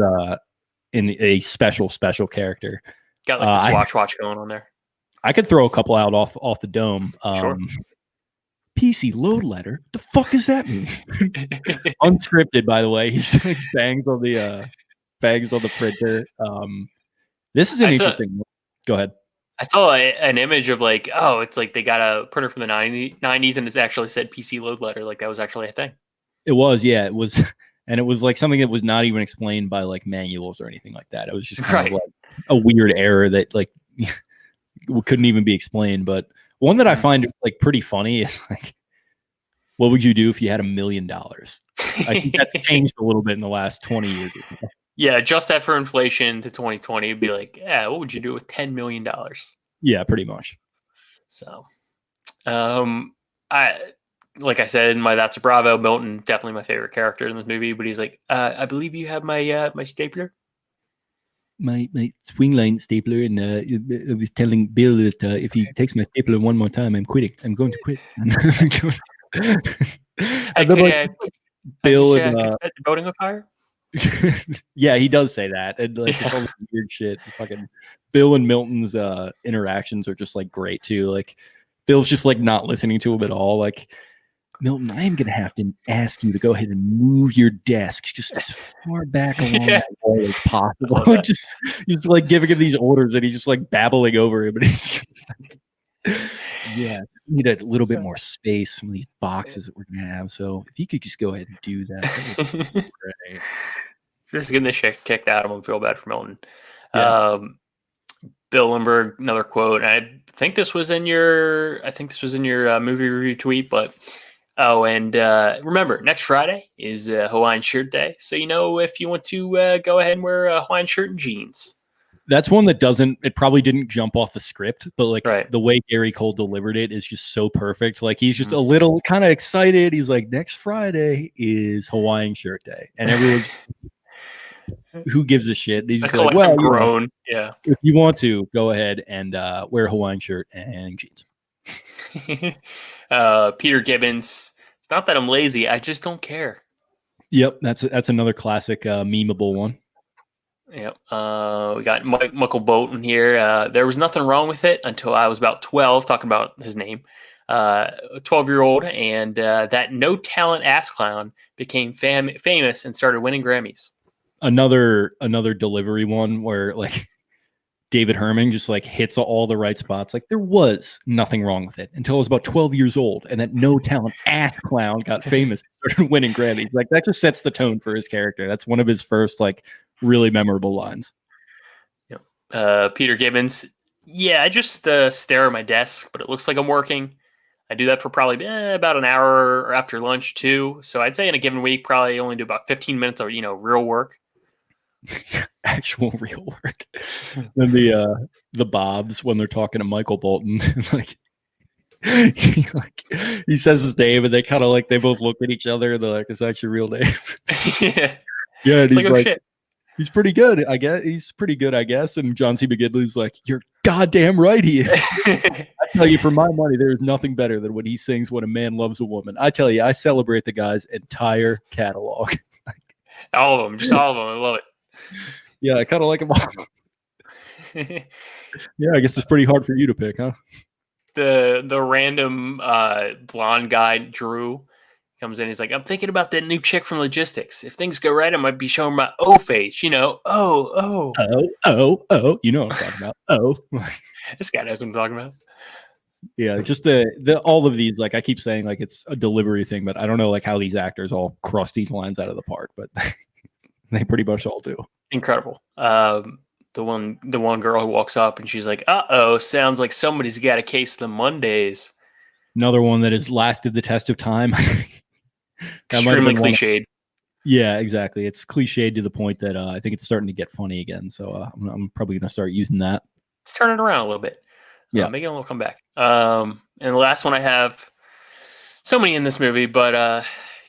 in a special character. Got, like, this watch going on there. I could throw a couple out off the dome. Sure. PC load letter. The fuck does that mean? Unscripted, by the way. He like bangs on the printer. This is an I saw- interesting. Go ahead. I saw an image of like, oh, it's like they got a printer from the 90s and it's actually said PC load letter. Like that was actually a thing. It was, yeah, it was, and it was like something that was not even explained by like manuals or anything like that. It was just kind of like a weird error that like couldn't even be explained. But one that I find like pretty funny is like, what would you do if you had $1 million? I think that's changed a little bit in the last 20 years. Yeah, adjust that for inflation to 2020. It'd be like, yeah, what would you do with $10 million? Yeah, pretty much. So, I like I said in my That's a Bravo, Milton definitely my favorite character in this movie. But he's like, I believe you have my my stapler. My swing line stapler, and I was telling Bill that if he takes my stapler one more time, I'm quitting. I'm going to quit. Bill and could set the building on fire. Yeah, he does say that, and like it's all this weird shit. Fucking Bill and Milton's interactions are just like great too. Like Bill's just like not listening to him at all. Like, Milton, I am gonna have to ask you to go ahead and move your desk just as far back along that wall as possible. just like giving him these orders, and he's just like babbling over him, and he's just yeah, need a little bit more space. Some of these boxes that we're gonna have. So if you could just go ahead and do that would be great. Just getting the shit kicked out of him. Feel bad for Milton. Yeah. Bill Lindbergh, another quote. I think this was in your movie review tweet, but and remember, next Friday is Hawaiian Shirt Day, so if you want to go ahead and wear a Hawaiian shirt and jeans. That's one that it probably didn't jump off the script, but like the way Gary Cole delivered it is just so perfect. Like he's just a little kind of excited. He's like, next Friday is Hawaiian Shirt Day, and everyone's who gives a shit? He's just like, well, groan. Yeah. If you want to, go ahead and wear a Hawaiian shirt and jeans. Peter Gibbons. It's not that I'm lazy. I just don't care. Yep. That's another classic memeable one. Yep. We got Michael Bolton here. There was nothing wrong with it until I was about 12, talking about his name. 12-year-old, and that no talent ass clown became famous and started winning Grammys. Another delivery one where like David Herman just like hits all the right spots. Like there was nothing wrong with it until I was about 12 years old, and that no talent ass clown got famous and started winning Grammys. Like that just sets the tone for his character. That's one of his first like really memorable lines. Yep. Peter Gibbons. Yeah, I just stare at my desk, but it looks like I'm working. I do that for probably about an hour or after lunch too. So I'd say in a given week, probably only do about 15 minutes of real work. Actual real work. Then the Bobs when they're talking to Michael Bolton, like he says his name, and they kind of like they both look at each other and they're like, "Is that your real name?" Yeah. And he's like, shit. He's pretty good, I guess. And John C. McGinley's like, "You're goddamn right, he is." I tell you, for my money, there is nothing better than when he sings "When a Man Loves a Woman." I tell you, I celebrate the guy's entire catalog. All of them, just all of them. I love it. Yeah, I kind of like them all. Yeah, I guess it's pretty hard for you to pick, huh? The random blonde guy, Drew, comes in. He's like, I'm thinking about that new chick from Logistics. If things go right, I might be showing my O face. You know, oh. You know what I'm talking about. Oh, this guy knows what I'm talking about. Yeah, just the all of these, like I keep saying, like it's a delivery thing, but I don't know like how these actors all cross these lines out of the park, but they pretty much all do. Incredible. The one girl who walks up and she's like, sounds like somebody's got a case of the Mondays. Another one that has lasted the test of time. Extremely cliched. Yeah, exactly. It's cliched to the point that I think it's starting to get funny again. So I'm probably going to start using that. Let's turn it around a little bit. Yeah, making a little comeback. And the last one I have, so many in this movie, but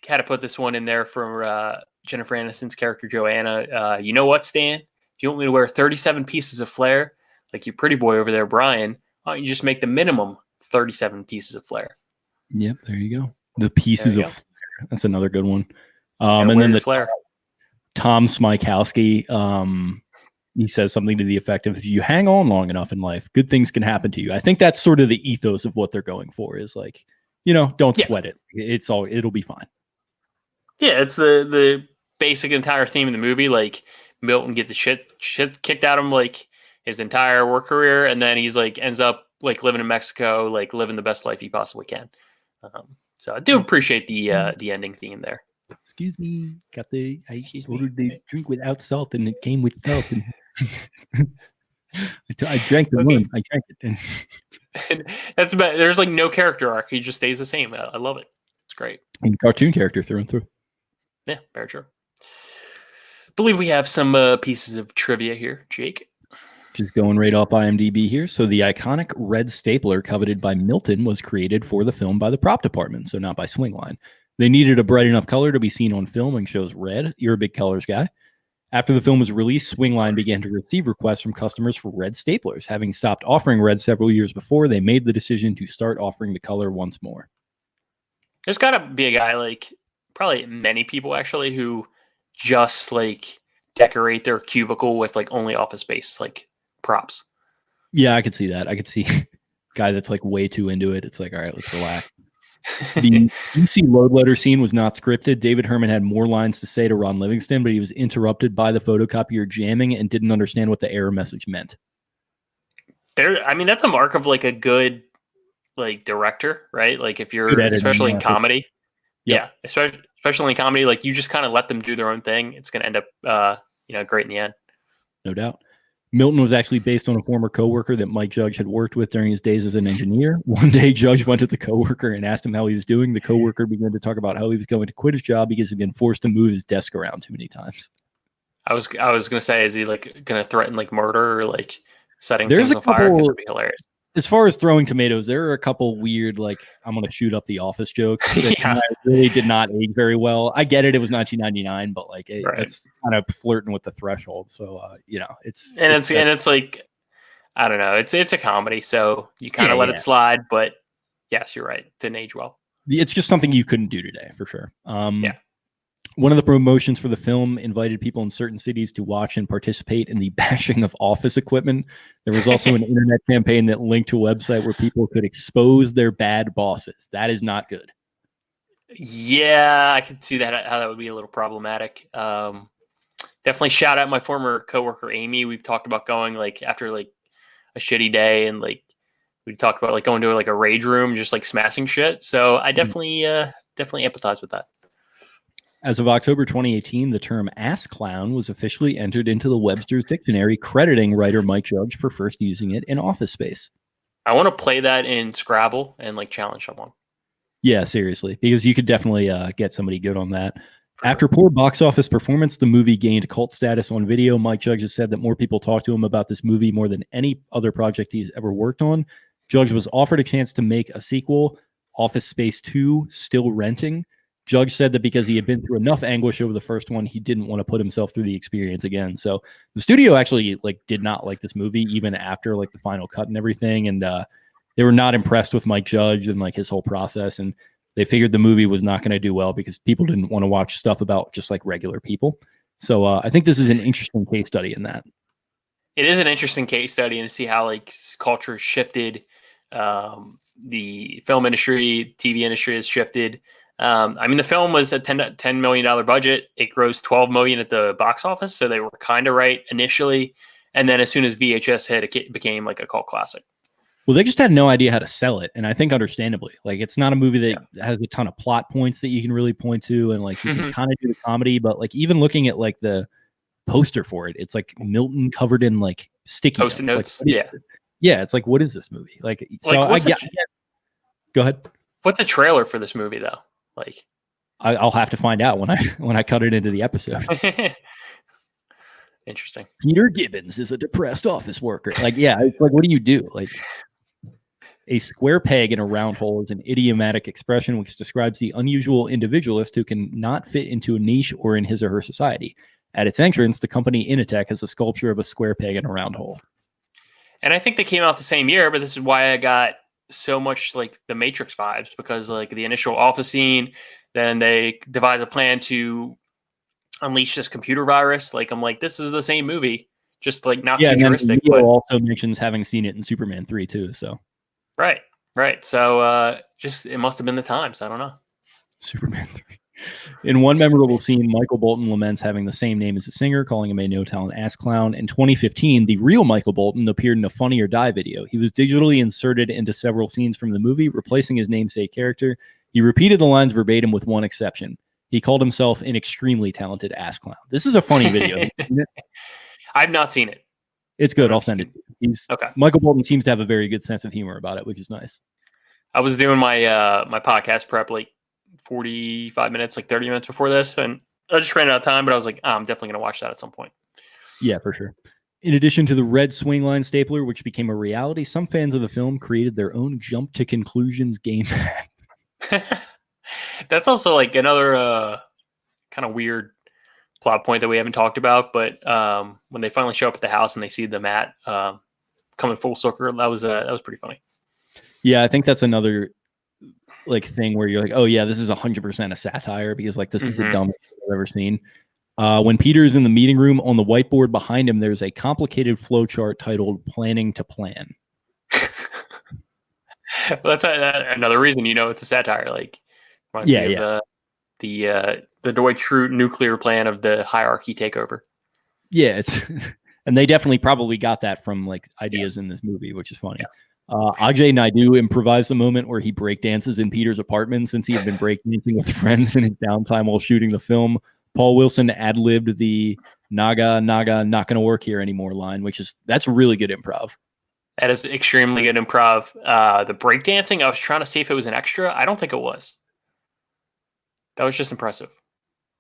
had to put this one in there for Jennifer Aniston's character Joanna. You know what, Stan? If you want me to wear 37 pieces of flair, like your pretty boy over there, Brian, why don't you just make the minimum 37 pieces of flair? Yep, there you go. The pieces of flair. That's another good one. And then the flair. Tom Smikowski, he says something to the effect of, if you hang on long enough in life, good things can happen to you. I think that's sort of the ethos of what they're going for, is like, don't sweat it. It'll be fine. Yeah, it's the basic entire theme of the movie. Like Milton get the shit kicked out of him, like his entire work career, and then he's like ends up like living in Mexico, like living the best life he possibly can. So I do appreciate the ending theme there. Excuse me, I Excuse me. ordered the drink without salt, and it came with salt, and I drank the Okay. one. I drank it, and And that's about. There's like no character arc. He just stays the same. I love it. It's great. cartoon character through and through. Yeah, very true. Believe we have some pieces of trivia here, Jake. Just going right off IMDb here. So the iconic red stapler coveted by Milton was created for the film by the prop department, so not by Swingline. They needed a bright enough color to be seen on film and shows red. You're a big colors guy. After the film was released, Swingline began to receive requests from customers for red staplers. Having stopped offering red several years before, they made the decision to start offering the color once more. There's got to be a guy, like probably many people actually, who just like decorate their cubicle with like only Office Space like props. Yeah, I could see that. I could see a guy that's like way too into it. It's like, all right, let's relax. The DC load letter scene was not scripted. David Herman had more lines to say to Ron Livingston, but he was interrupted by the photocopier jamming and didn't understand what the error message meant. I mean, that's a mark of like a good like director, right? Like if you're especially in comedy. Yep. Yeah, especially in comedy, like you just kind of let them do their own thing. It's going to end up great in the end. No doubt. Milton was actually based on a former coworker that Mike Judge had worked with during his days as an engineer. One day, Judge went to the coworker and asked him how he was doing. The coworker began to talk about how he was going to quit his job because he'd been forced to move his desk around too many times. I was going to say, is he like going to threaten like murder or like setting things on fire? Because it'd be hilarious. As far as throwing tomatoes, there are a couple weird, like, I'm going to shoot up the office jokes that really did not age very well. I get it. It was 1999, but like, it's kind of flirting with the threshold. So, it's like, I don't know. It's a comedy. So you kind of let it slide, but yes, you're right. It didn't age well. It's just something you couldn't do today for sure. One of the promotions for the film invited people in certain cities to watch and participate in the bashing of office equipment. There was also an internet campaign that linked to a website where people could expose their bad bosses. That is not good. Yeah, I could see that, how that would be a little problematic. Definitely shout out my former coworker, Amy. We've talked about going like after like a shitty day and like we talked about like going to like a rage room, just like smashing shit. So I definitely empathize with that. As of October 2018, the term ass clown was officially entered into the Webster's Dictionary, crediting writer Mike Judge for first using it in Office Space. I want to play that in Scrabble and like challenge someone. Yeah, seriously, because you could definitely get somebody good on that. After poor box office performance, the movie gained cult status on video. Mike Judge has said that more people talked to him about this movie more than any other project he's ever worked on. Judge was offered a chance to make a sequel, Office Space 2, Still Renting. Judge said that because he had been through enough anguish over the first one, he didn't want to put himself through the experience again. So the studio actually like did not like this movie even after like the final cut and everything, and they were not impressed with Mike Judge and like his whole process, and they figured the movie was not going to do well because people didn't want to watch stuff about just like regular people. So I think this is an interesting case study in that. It is an interesting case study and to see how like culture shifted. The film industry, TV industry has shifted. I mean, the film was a $10 million budget. It grossed $12 million at the box office. So they were kind of right initially. And then as soon as VHS hit, it became like a cult classic. Well, they just had no idea how to sell it. And I think understandably, like it's not a movie that has a ton of plot points that you can really point to. And like you can kind of do the comedy, but like even looking at like the poster for it, it's like Milton covered in like sticky Post-it notes. Like, yeah. It's like, what is this movie? Like, so I get. Go ahead. What's a trailer for this movie though? Like, I'll have to find out when I cut it into the episode. Interesting. Peter Gibbons is a depressed office worker. Like, yeah, it's like, what do you do? Like, a square peg in a round hole is an idiomatic expression which describes the unusual individualist who can not fit into a niche or in his or her society. At its entrance, the company Initech has a sculpture of a square peg in a round hole. And I think they came out the same year, but this is why I got so much like the Matrix vibes, because like the initial office scene, then they devise a plan to unleash this computer virus. Like I'm like, this is the same movie, just like not futuristic. But also mentions having seen it in Superman 3 too. So right. So just it must have been the times. I don't know. Superman 3. In one memorable scene, Michael Bolton laments having the same name as a singer, calling him a no-talent ass clown. In 2015, the real Michael Bolton appeared in a Funny or Die video. He was digitally inserted into several scenes from the movie, replacing his namesake character. He repeated the lines verbatim with one exception. He called himself an extremely talented ass clown. This is a funny video. I've not seen it. It's good. I'll send it. Okay. Michael Bolton seems to have a very good sense of humor about it, which is nice. I was doing my my podcast prep like 45 minutes, like 30 minutes before this, and I just ran out of time, but I was like, I'm definitely going to watch that at some point. Yeah, for sure. In addition to the red swing line stapler, which became a reality, some fans of the film created their own jump to conclusions game. That's also like another kind of weird plot point that we haven't talked about, but when they finally show up at the house and they see the mat coming full circle, that was pretty funny. Yeah, I think that's another like thing where you're like, oh yeah, this is 100% a satire because like this is the dumbest thing I've ever seen. When Peter's in the meeting room, on the whiteboard behind him, there's a complicated flow chart titled "Planning to Plan." Well, that's another reason, it's a satire. Like, the Dwight Schrute nuclear plan of the hierarchy takeover. Yeah, it's and they definitely probably got that from like ideas in this movie, which is funny. Yeah. Ajay Naidu improvised a moment where he breakdances in Peter's apartment since he had been breakdancing with friends in his downtime while shooting the film. Paul Wilson ad-libbed the Naga, not going to work here anymore line, that's really good improv. That is extremely good improv. The breakdancing, I was trying to see if it was an extra. I don't think it was. That was just impressive.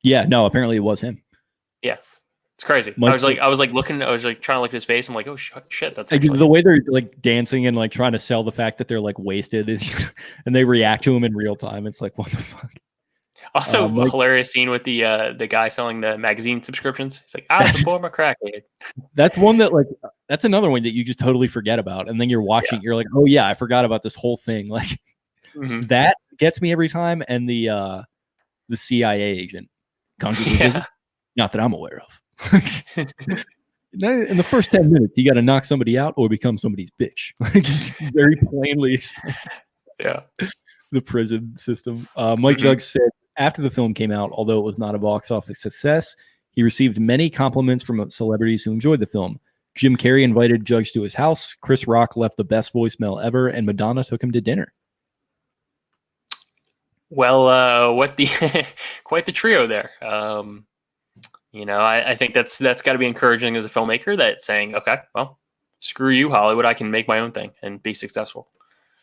Yeah, no, apparently it was him. Yeah. It's crazy. I was trying to look at his face. I'm like, oh shit, that's actually... The way they're like dancing and like trying to sell the fact that they're like wasted and they react to him in real time. It's like, what the fuck? Also, a hilarious scene with the guy selling the magazine subscriptions. He's like, I'm a former crackhead. That's one that like that's another one that you just totally forget about, and then you're watching. You're like, oh yeah, I forgot about this whole thing. Like that gets me every time. And the CIA agent, not that I'm aware of. In the first 10 minutes, you got to knock somebody out or become somebody's bitch. Just very plainly explain. Yeah. The prison system. Mike Judge said after the film came out, although it was not a box office success, he received many compliments from celebrities who enjoyed the film. Jim Carrey invited Judge to his house. Chris Rock left the best voicemail ever, and Madonna took him to dinner. Well, quite the trio there. I think that's got to be encouraging as a filmmaker, that saying, okay, well, screw you, Hollywood. I can make my own thing and be successful.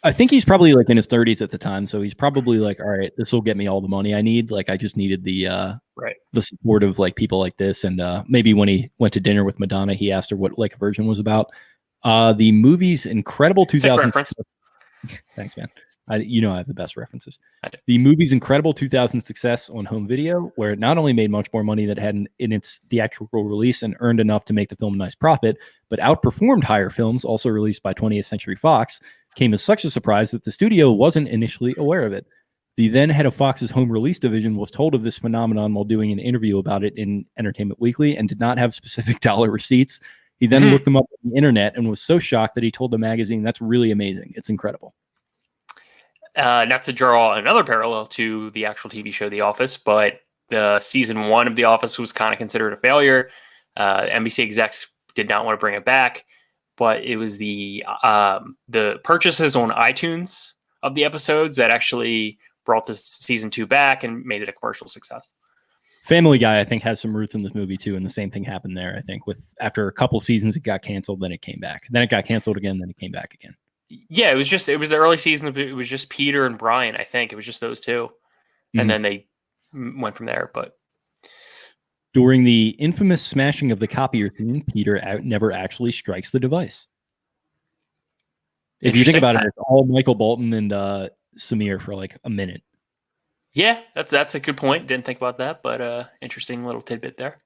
I think he's probably like in his 30s at the time. So he's probably like, all right, this will get me all the money I need. Like I just needed the support of like people like this. And maybe when he went to dinner with Madonna, he asked her what like a Virgin was about. The movie's incredible 2000. Thanks, man. I have the best references. The movie's incredible 2000 success on home video, where it not only made much more money than it had in its theatrical release and earned enough to make the film a nice profit, but outperformed higher films also released by 20th Century Fox, came as such a surprise that the studio wasn't initially aware of it. The then head of Fox's home release division was told of this phenomenon while doing an interview about it in Entertainment Weekly and did not have specific dollar receipts. He then looked them up on the internet and was so shocked that he told the magazine, "That's really amazing. It's incredible." Not to draw another parallel to the actual TV show The Office, but the season 1 of The Office was kind of considered a failure. NBC execs did not want to bring it back, but it was the purchases on iTunes of the episodes that actually brought this season 2 back and made it a commercial success. Family Guy, I think, has some roots in this movie too, and the same thing happened there. I think after a couple seasons, it got canceled, then it came back. Then it got canceled again, then it came back again. Yeah, it was the early season. It was just Peter and Brian. I think it was just those two. And then they went from there. But during the infamous smashing of the copier scene, Peter never actually strikes the device. If you think about it, it's all Michael Bolton and Samir for like a minute. Yeah, that's a good point. Didn't think about that, but interesting little tidbit there.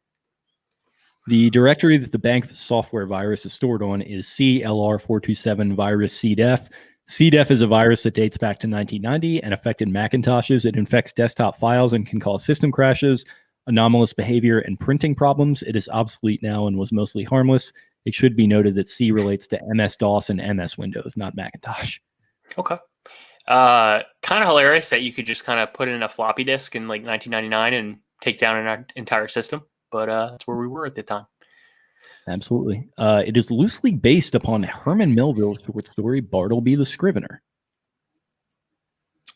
The directory that the bank software virus is stored on is CLR427 virus CDEF. CDEF is a virus that dates back to 1990 and affected Macintoshes. It infects desktop files and can cause system crashes, anomalous behavior, and printing problems. It is obsolete now and was mostly harmless. It should be noted that C relates to MS-DOS and MS Windows, not Macintosh. Okay. Kind of hilarious that you could just kind of put in a floppy disk in like 1999 and take down an entire system. But that's where we were at the time. Absolutely. It is loosely based upon Herman Melville's short story Bartleby the Scrivener.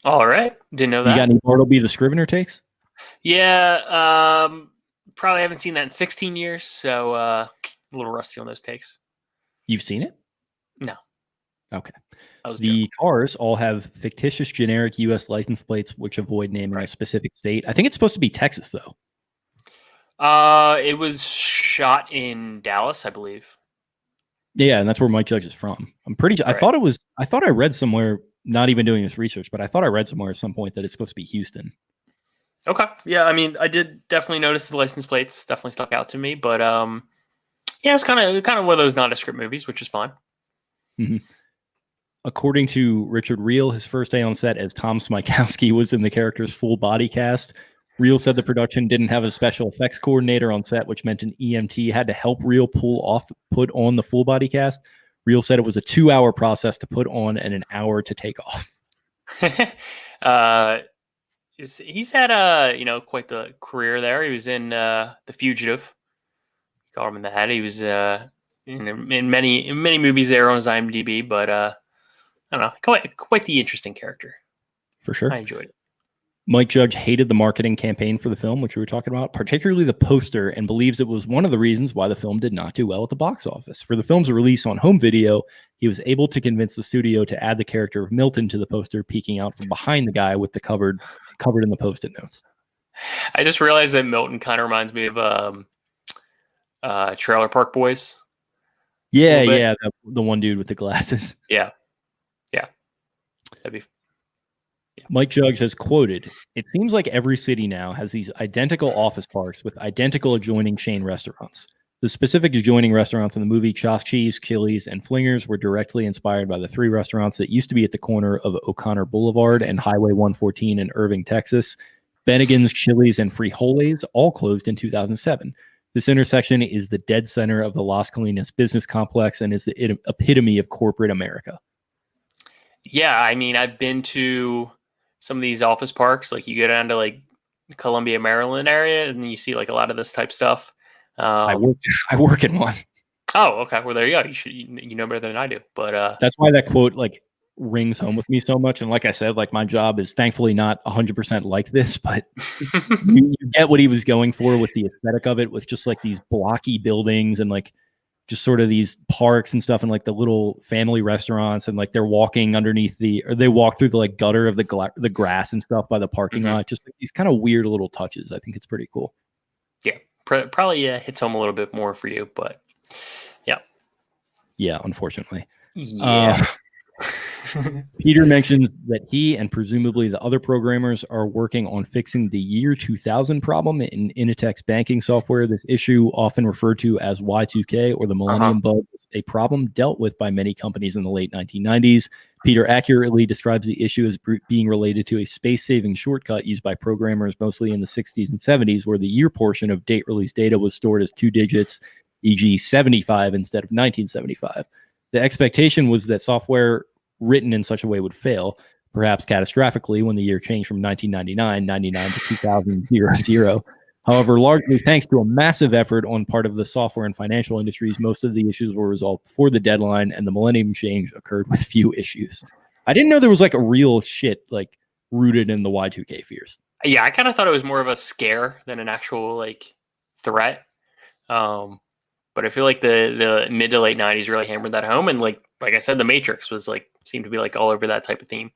All right. Didn't know You that. got any Bartleby the Scrivener takes? Yeah. Probably haven't seen that in 16 years. So a little rusty on those takes. You've seen it? No. Okay. The cars all have fictitious generic U.S. license plates, which avoid naming a specific state. I think it's supposed to be Texas, though. It was shot in Dallas, I believe. Yeah, and that's where Mike Judge is from. I'm pretty sure. Right. I thought I read somewhere, not even doing this research, but I thought I read somewhere at some point that it's supposed to be Houston. Okay. Yeah, I mean, I did definitely notice the license plates. Definitely stuck out to me, but yeah, it's kind of one of those nondescript movies, which is fine. Mm-hmm. According to Richard Reel, his first day on set as Tom Smikowski was in the character's full body cast. Reel said the production didn't have a special effects coordinator on set, which meant an EMT had to help Reel put on the full body cast. Reel said it was a 2-hour process to put on and an hour to take off. He's had quite the career there. He was in The Fugitive. You call him in the head. He was in many movies there on his IMDb, but I don't know, quite the interesting character. For sure. I enjoyed it. Mike Judge hated the marketing campaign for the film, which we were talking about, particularly the poster, and believes it was one of the reasons why the film did not do well at the box office. For the film's release on home video, he was able to convince the studio to add the character of Milton to the poster, peeking out from behind the guy with the covered in the Post-it notes. I just realized that Milton kind of reminds me of Trailer Park Boys. Yeah, the one dude with the glasses. Yeah. That'd be. Yeah. Mike Judge has quoted, "It seems like every city now has these identical office parks with identical adjoining chain restaurants. The specific adjoining restaurants in the movie Chachi's, Chili's, and Flingers were directly inspired by the 3 restaurants that used to be at the corner of O'Connor Boulevard and Highway 114 in Irving, Texas. Bennigan's, Chili's, and Frijoles all closed in 2007. This intersection is the dead center of the Las Colinas business complex and is the epitome of corporate America." Yeah, I mean, I've been to some of these office parks. Like, you go down to like Columbia, Maryland area, and then you see like a lot of this type stuff. I work in one. Oh, okay. Well, there you go. You know better than I do. But that's why that quote like rings home with me so much. And like I said, like my job is thankfully not 100% like this, but you get what he was going for with the aesthetic of it, with just like these blocky buildings and like just sort of these parks and stuff and like the little family restaurants and like they're walking underneath they walk through the like gutter of the grass and stuff by the parking lot. Just like these kind of weird little touches. I think it's pretty cool. Yeah, probably hits home a little bit more for you, but yeah, unfortunately. Yeah. Peter mentions that he and presumably the other programmers are working on fixing the year 2000 problem in Initech's banking software. This issue, often referred to as Y2K or the Millennium Bug, is a problem dealt with by many companies in the late 1990s. Peter accurately describes the issue as being related to a space-saving shortcut used by programmers mostly in the 60s and 70s, where the year portion of date release data was stored as 2 digits, e.g. 75 instead of 1975. The expectation was that software written in such a way would fail, perhaps catastrophically, when the year changed from 1999 to 2000. However, largely thanks to a massive effort on part of the software and financial industries, most of the issues were resolved before the deadline, and the millennium change occurred with few issues. I didn't know there was like a real shit like rooted in the Y2K fears. Yeah, I kind of thought it was more of a scare than an actual like threat. But I feel like the mid to late 90s really hammered that home, and like I said, The Matrix was like seemed to be like all over that type of theme.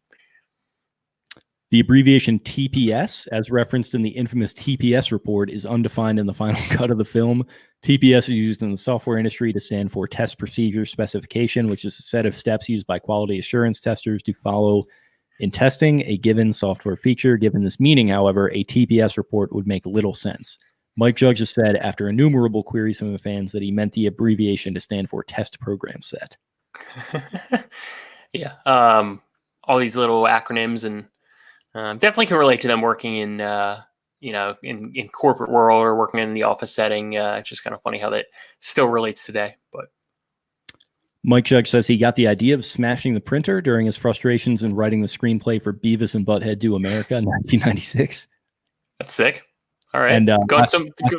The abbreviation TPS, as referenced in the infamous TPS report, is undefined in the final cut of the film. TPS is used in the software industry to stand for Test Procedure Specification, which is a set of steps used by quality assurance testers to follow in testing a given software feature. Given this meaning, however, a TPS report would make little sense. Mike Judge has said, after innumerable queries from the fans, that he meant the abbreviation to stand for Test Program Set. Yeah. All these little acronyms, and definitely can relate to them working in, in corporate world or working in the office setting. It's just kind of funny how that still relates today. But Mike Judge says he got the idea of smashing the printer during his frustrations in writing the screenplay for Beavis and Butthead Do America in 1996. That's sick. All right. And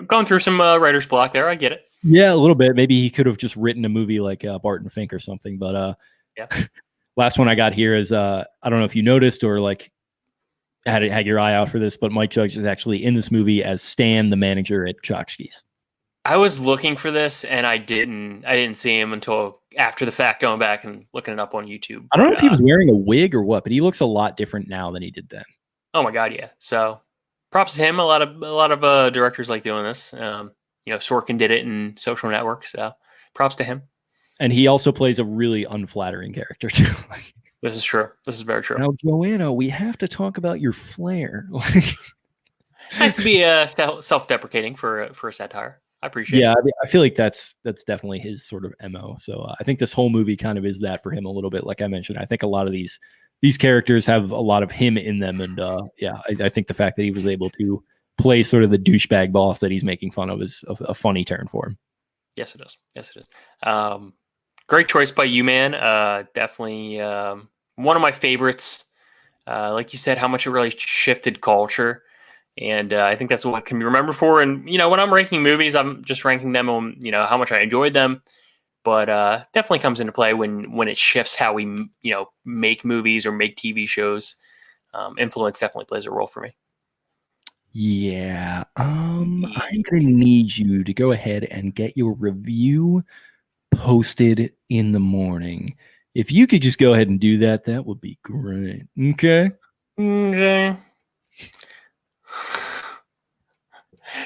going through some writer's block there. I get it. Yeah, a little bit. Maybe he could have just written a movie like Barton Fink or something. But yeah. Last one I got here is I don't know if you noticed or like had your eye out for this, but Mike Judge is actually in this movie as Stan, the manager at Tchotchkes. I was looking for this and I didn't see him until after the fact, going back and looking it up on YouTube. I don't know if he was wearing a wig or what, but he looks a lot different now than he did then. Oh my God, yeah. So props to him. A lot of directors like doing this. Sorkin did it in Social Network, so props to him. And he also plays a really unflattering character too. This is true. This is very true. Now, Joanna, we have to talk about your flair. Nice to be self-deprecating for a satire. I appreciate it. Yeah, I feel like that's definitely his sort of MO. So I think this whole movie kind of is that for him a little bit. Like I mentioned, I think a lot of these characters have a lot of him in them. And I think the fact that he was able to play sort of the douchebag boss that he's making fun of is a funny turn for him. Yes, it is. Great choice by you, man. Definitely one of my favorites. Like you said, how much it really shifted culture. And I think that's what it can be remembered for. And, when I'm ranking movies, I'm just ranking them on, how much I enjoyed them. But definitely comes into play when it shifts how we, make movies or make TV shows. Influence definitely plays a role for me. Yeah. I'm going to need you to go ahead and get your review posted in the morning. If you could just go ahead and do that, that would be great. Okay.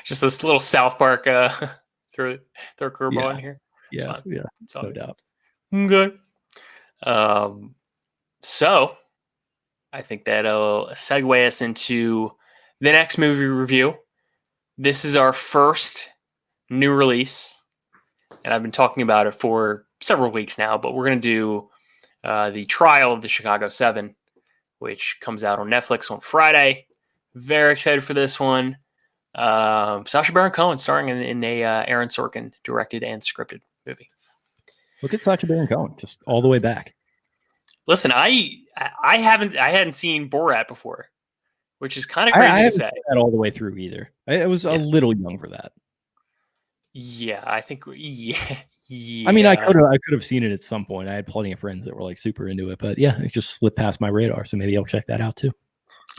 Just this little South Park throw a curveball in here. It's no doubt. Good. So I think that'll segue us into the next movie review. This is our first new release, and I've been talking about it for several weeks now, but we're going to do the Trial of the Chicago 7, which comes out on Netflix on Friday. Very excited for this one. Sacha Baron Cohen starring in a Aaron Sorkin directed and scripted movie. Look at Sacha Baron Cohen, just all the way back. Listen, I hadn't seen Borat before, which is kind of crazy to say. That all the way through either. I was a little young for that. Yeah, I think. Yeah. I mean, I could have seen it at some point. I had plenty of friends that were like super into it, but yeah, it just slipped past my radar. So maybe I'll check that out too.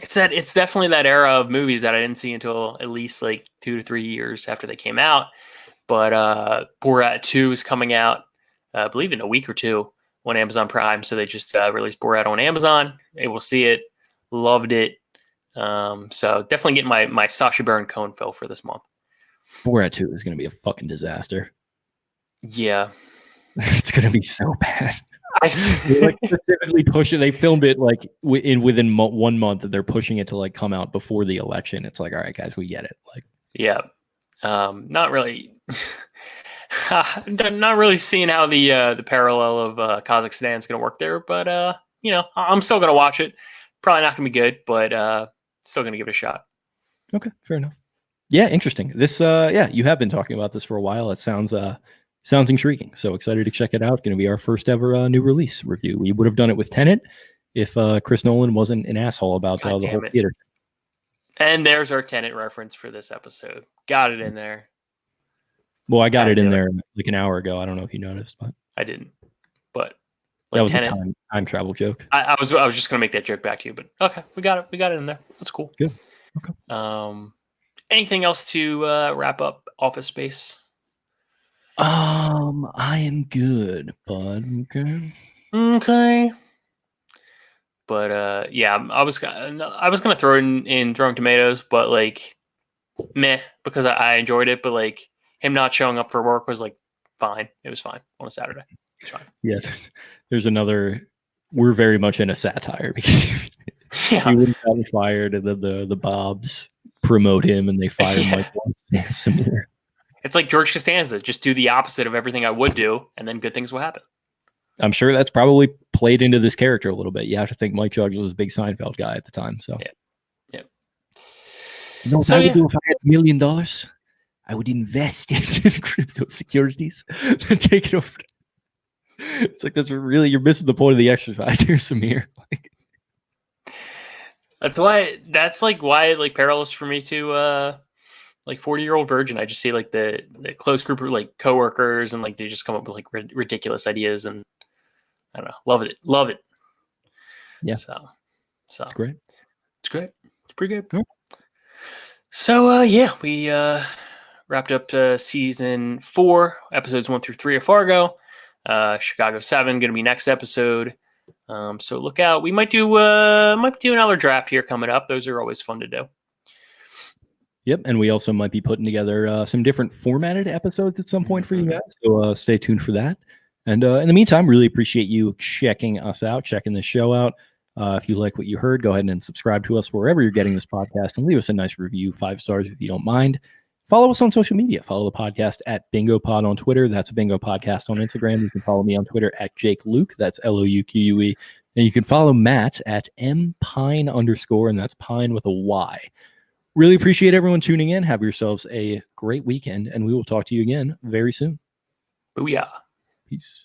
It's definitely that era of movies that I didn't see until at least like 2 to 3 years after they came out. But Borat 2 is coming out, I believe, in a week or two on Amazon Prime. So they just released Borat on Amazon. Able to see it, loved it. So definitely getting my Sacha Baron Cohen fill for this month. Borat 2 is going to be a fucking disaster. Yeah, it's going to be so bad. They like specifically push it. They filmed it like within 1 month, and they're pushing it to like come out before the election. It's like, all right, guys, we get it. Like, yeah, not really, not really seeing how the parallel of Kazakhstan is going to work there. But I'm still going to watch it. Probably not going to be good, but still going to give it a shot. Okay, fair enough. Yeah, interesting. This, you have been talking about this for a while. It sounds intriguing. So excited to check it out. Going to be our first ever new release review. We would have done it with Tenet if Chris Nolan wasn't an asshole about the whole theater. And there's our Tenet reference for this episode. Got it in there. Well, I got it in there like an hour ago. I don't know if you noticed, but I didn't. But that was Tenet, a time travel joke. I was just gonna make that joke back to you, but okay, we got it. We got it in there. That's cool. Good. Okay. Anything else to wrap up Office Space? I am good, bud. Okay. But I was gonna throw in Throwing Tomatoes, but like, meh, because I enjoyed it. But like, him not showing up for work was like fine. It was fine on a Saturday. It's fine. Yeah, there's another. We're very much in a satire because he would have gotten fired, and then the Bobs promote him, and they fire him like once. It's like George Costanza. Just do the opposite of everything I would do, and then good things will happen. I'm sure that's probably played into this character a little bit. You have to think Mike Judge was a big Seinfeld guy at the time. So, yeah. You know what I would do if I had $1 million? I would invest it in crypto securities and take it over. It's like that's really you're missing the point of the exercise here, Samir. Like, that's like why like perilous for me to like 40-year-old virgin. I just see like the close group of like coworkers and like they just come up with like ridiculous ideas and I don't know, love it. Yeah. So it's great. It's great. It's pretty good. Yeah. So yeah, we wrapped up season 4, episodes 1 through 3 of Fargo. Chicago 7 going to be next episode. So look out. We might do another draft here coming up. Those are always fun to do. Yep, and we also might be putting together some different formatted episodes at some point for you guys. So stay tuned for that. And in the meantime, really appreciate you checking us out, checking the show out. If you like what you heard, go ahead and subscribe to us wherever you're getting this podcast and leave us a nice review, 5 stars if you don't mind. Follow us on social media. Follow the podcast at BingoPod on Twitter. That's Bingo Podcast on Instagram. You can follow me on Twitter at Jake Luke. That's LOUQUE. And you can follow Matt at mpine_, and that's Pine with a Y. Really appreciate everyone tuning in. Have yourselves a great weekend, and we will talk to you again very soon. Booyah. Peace.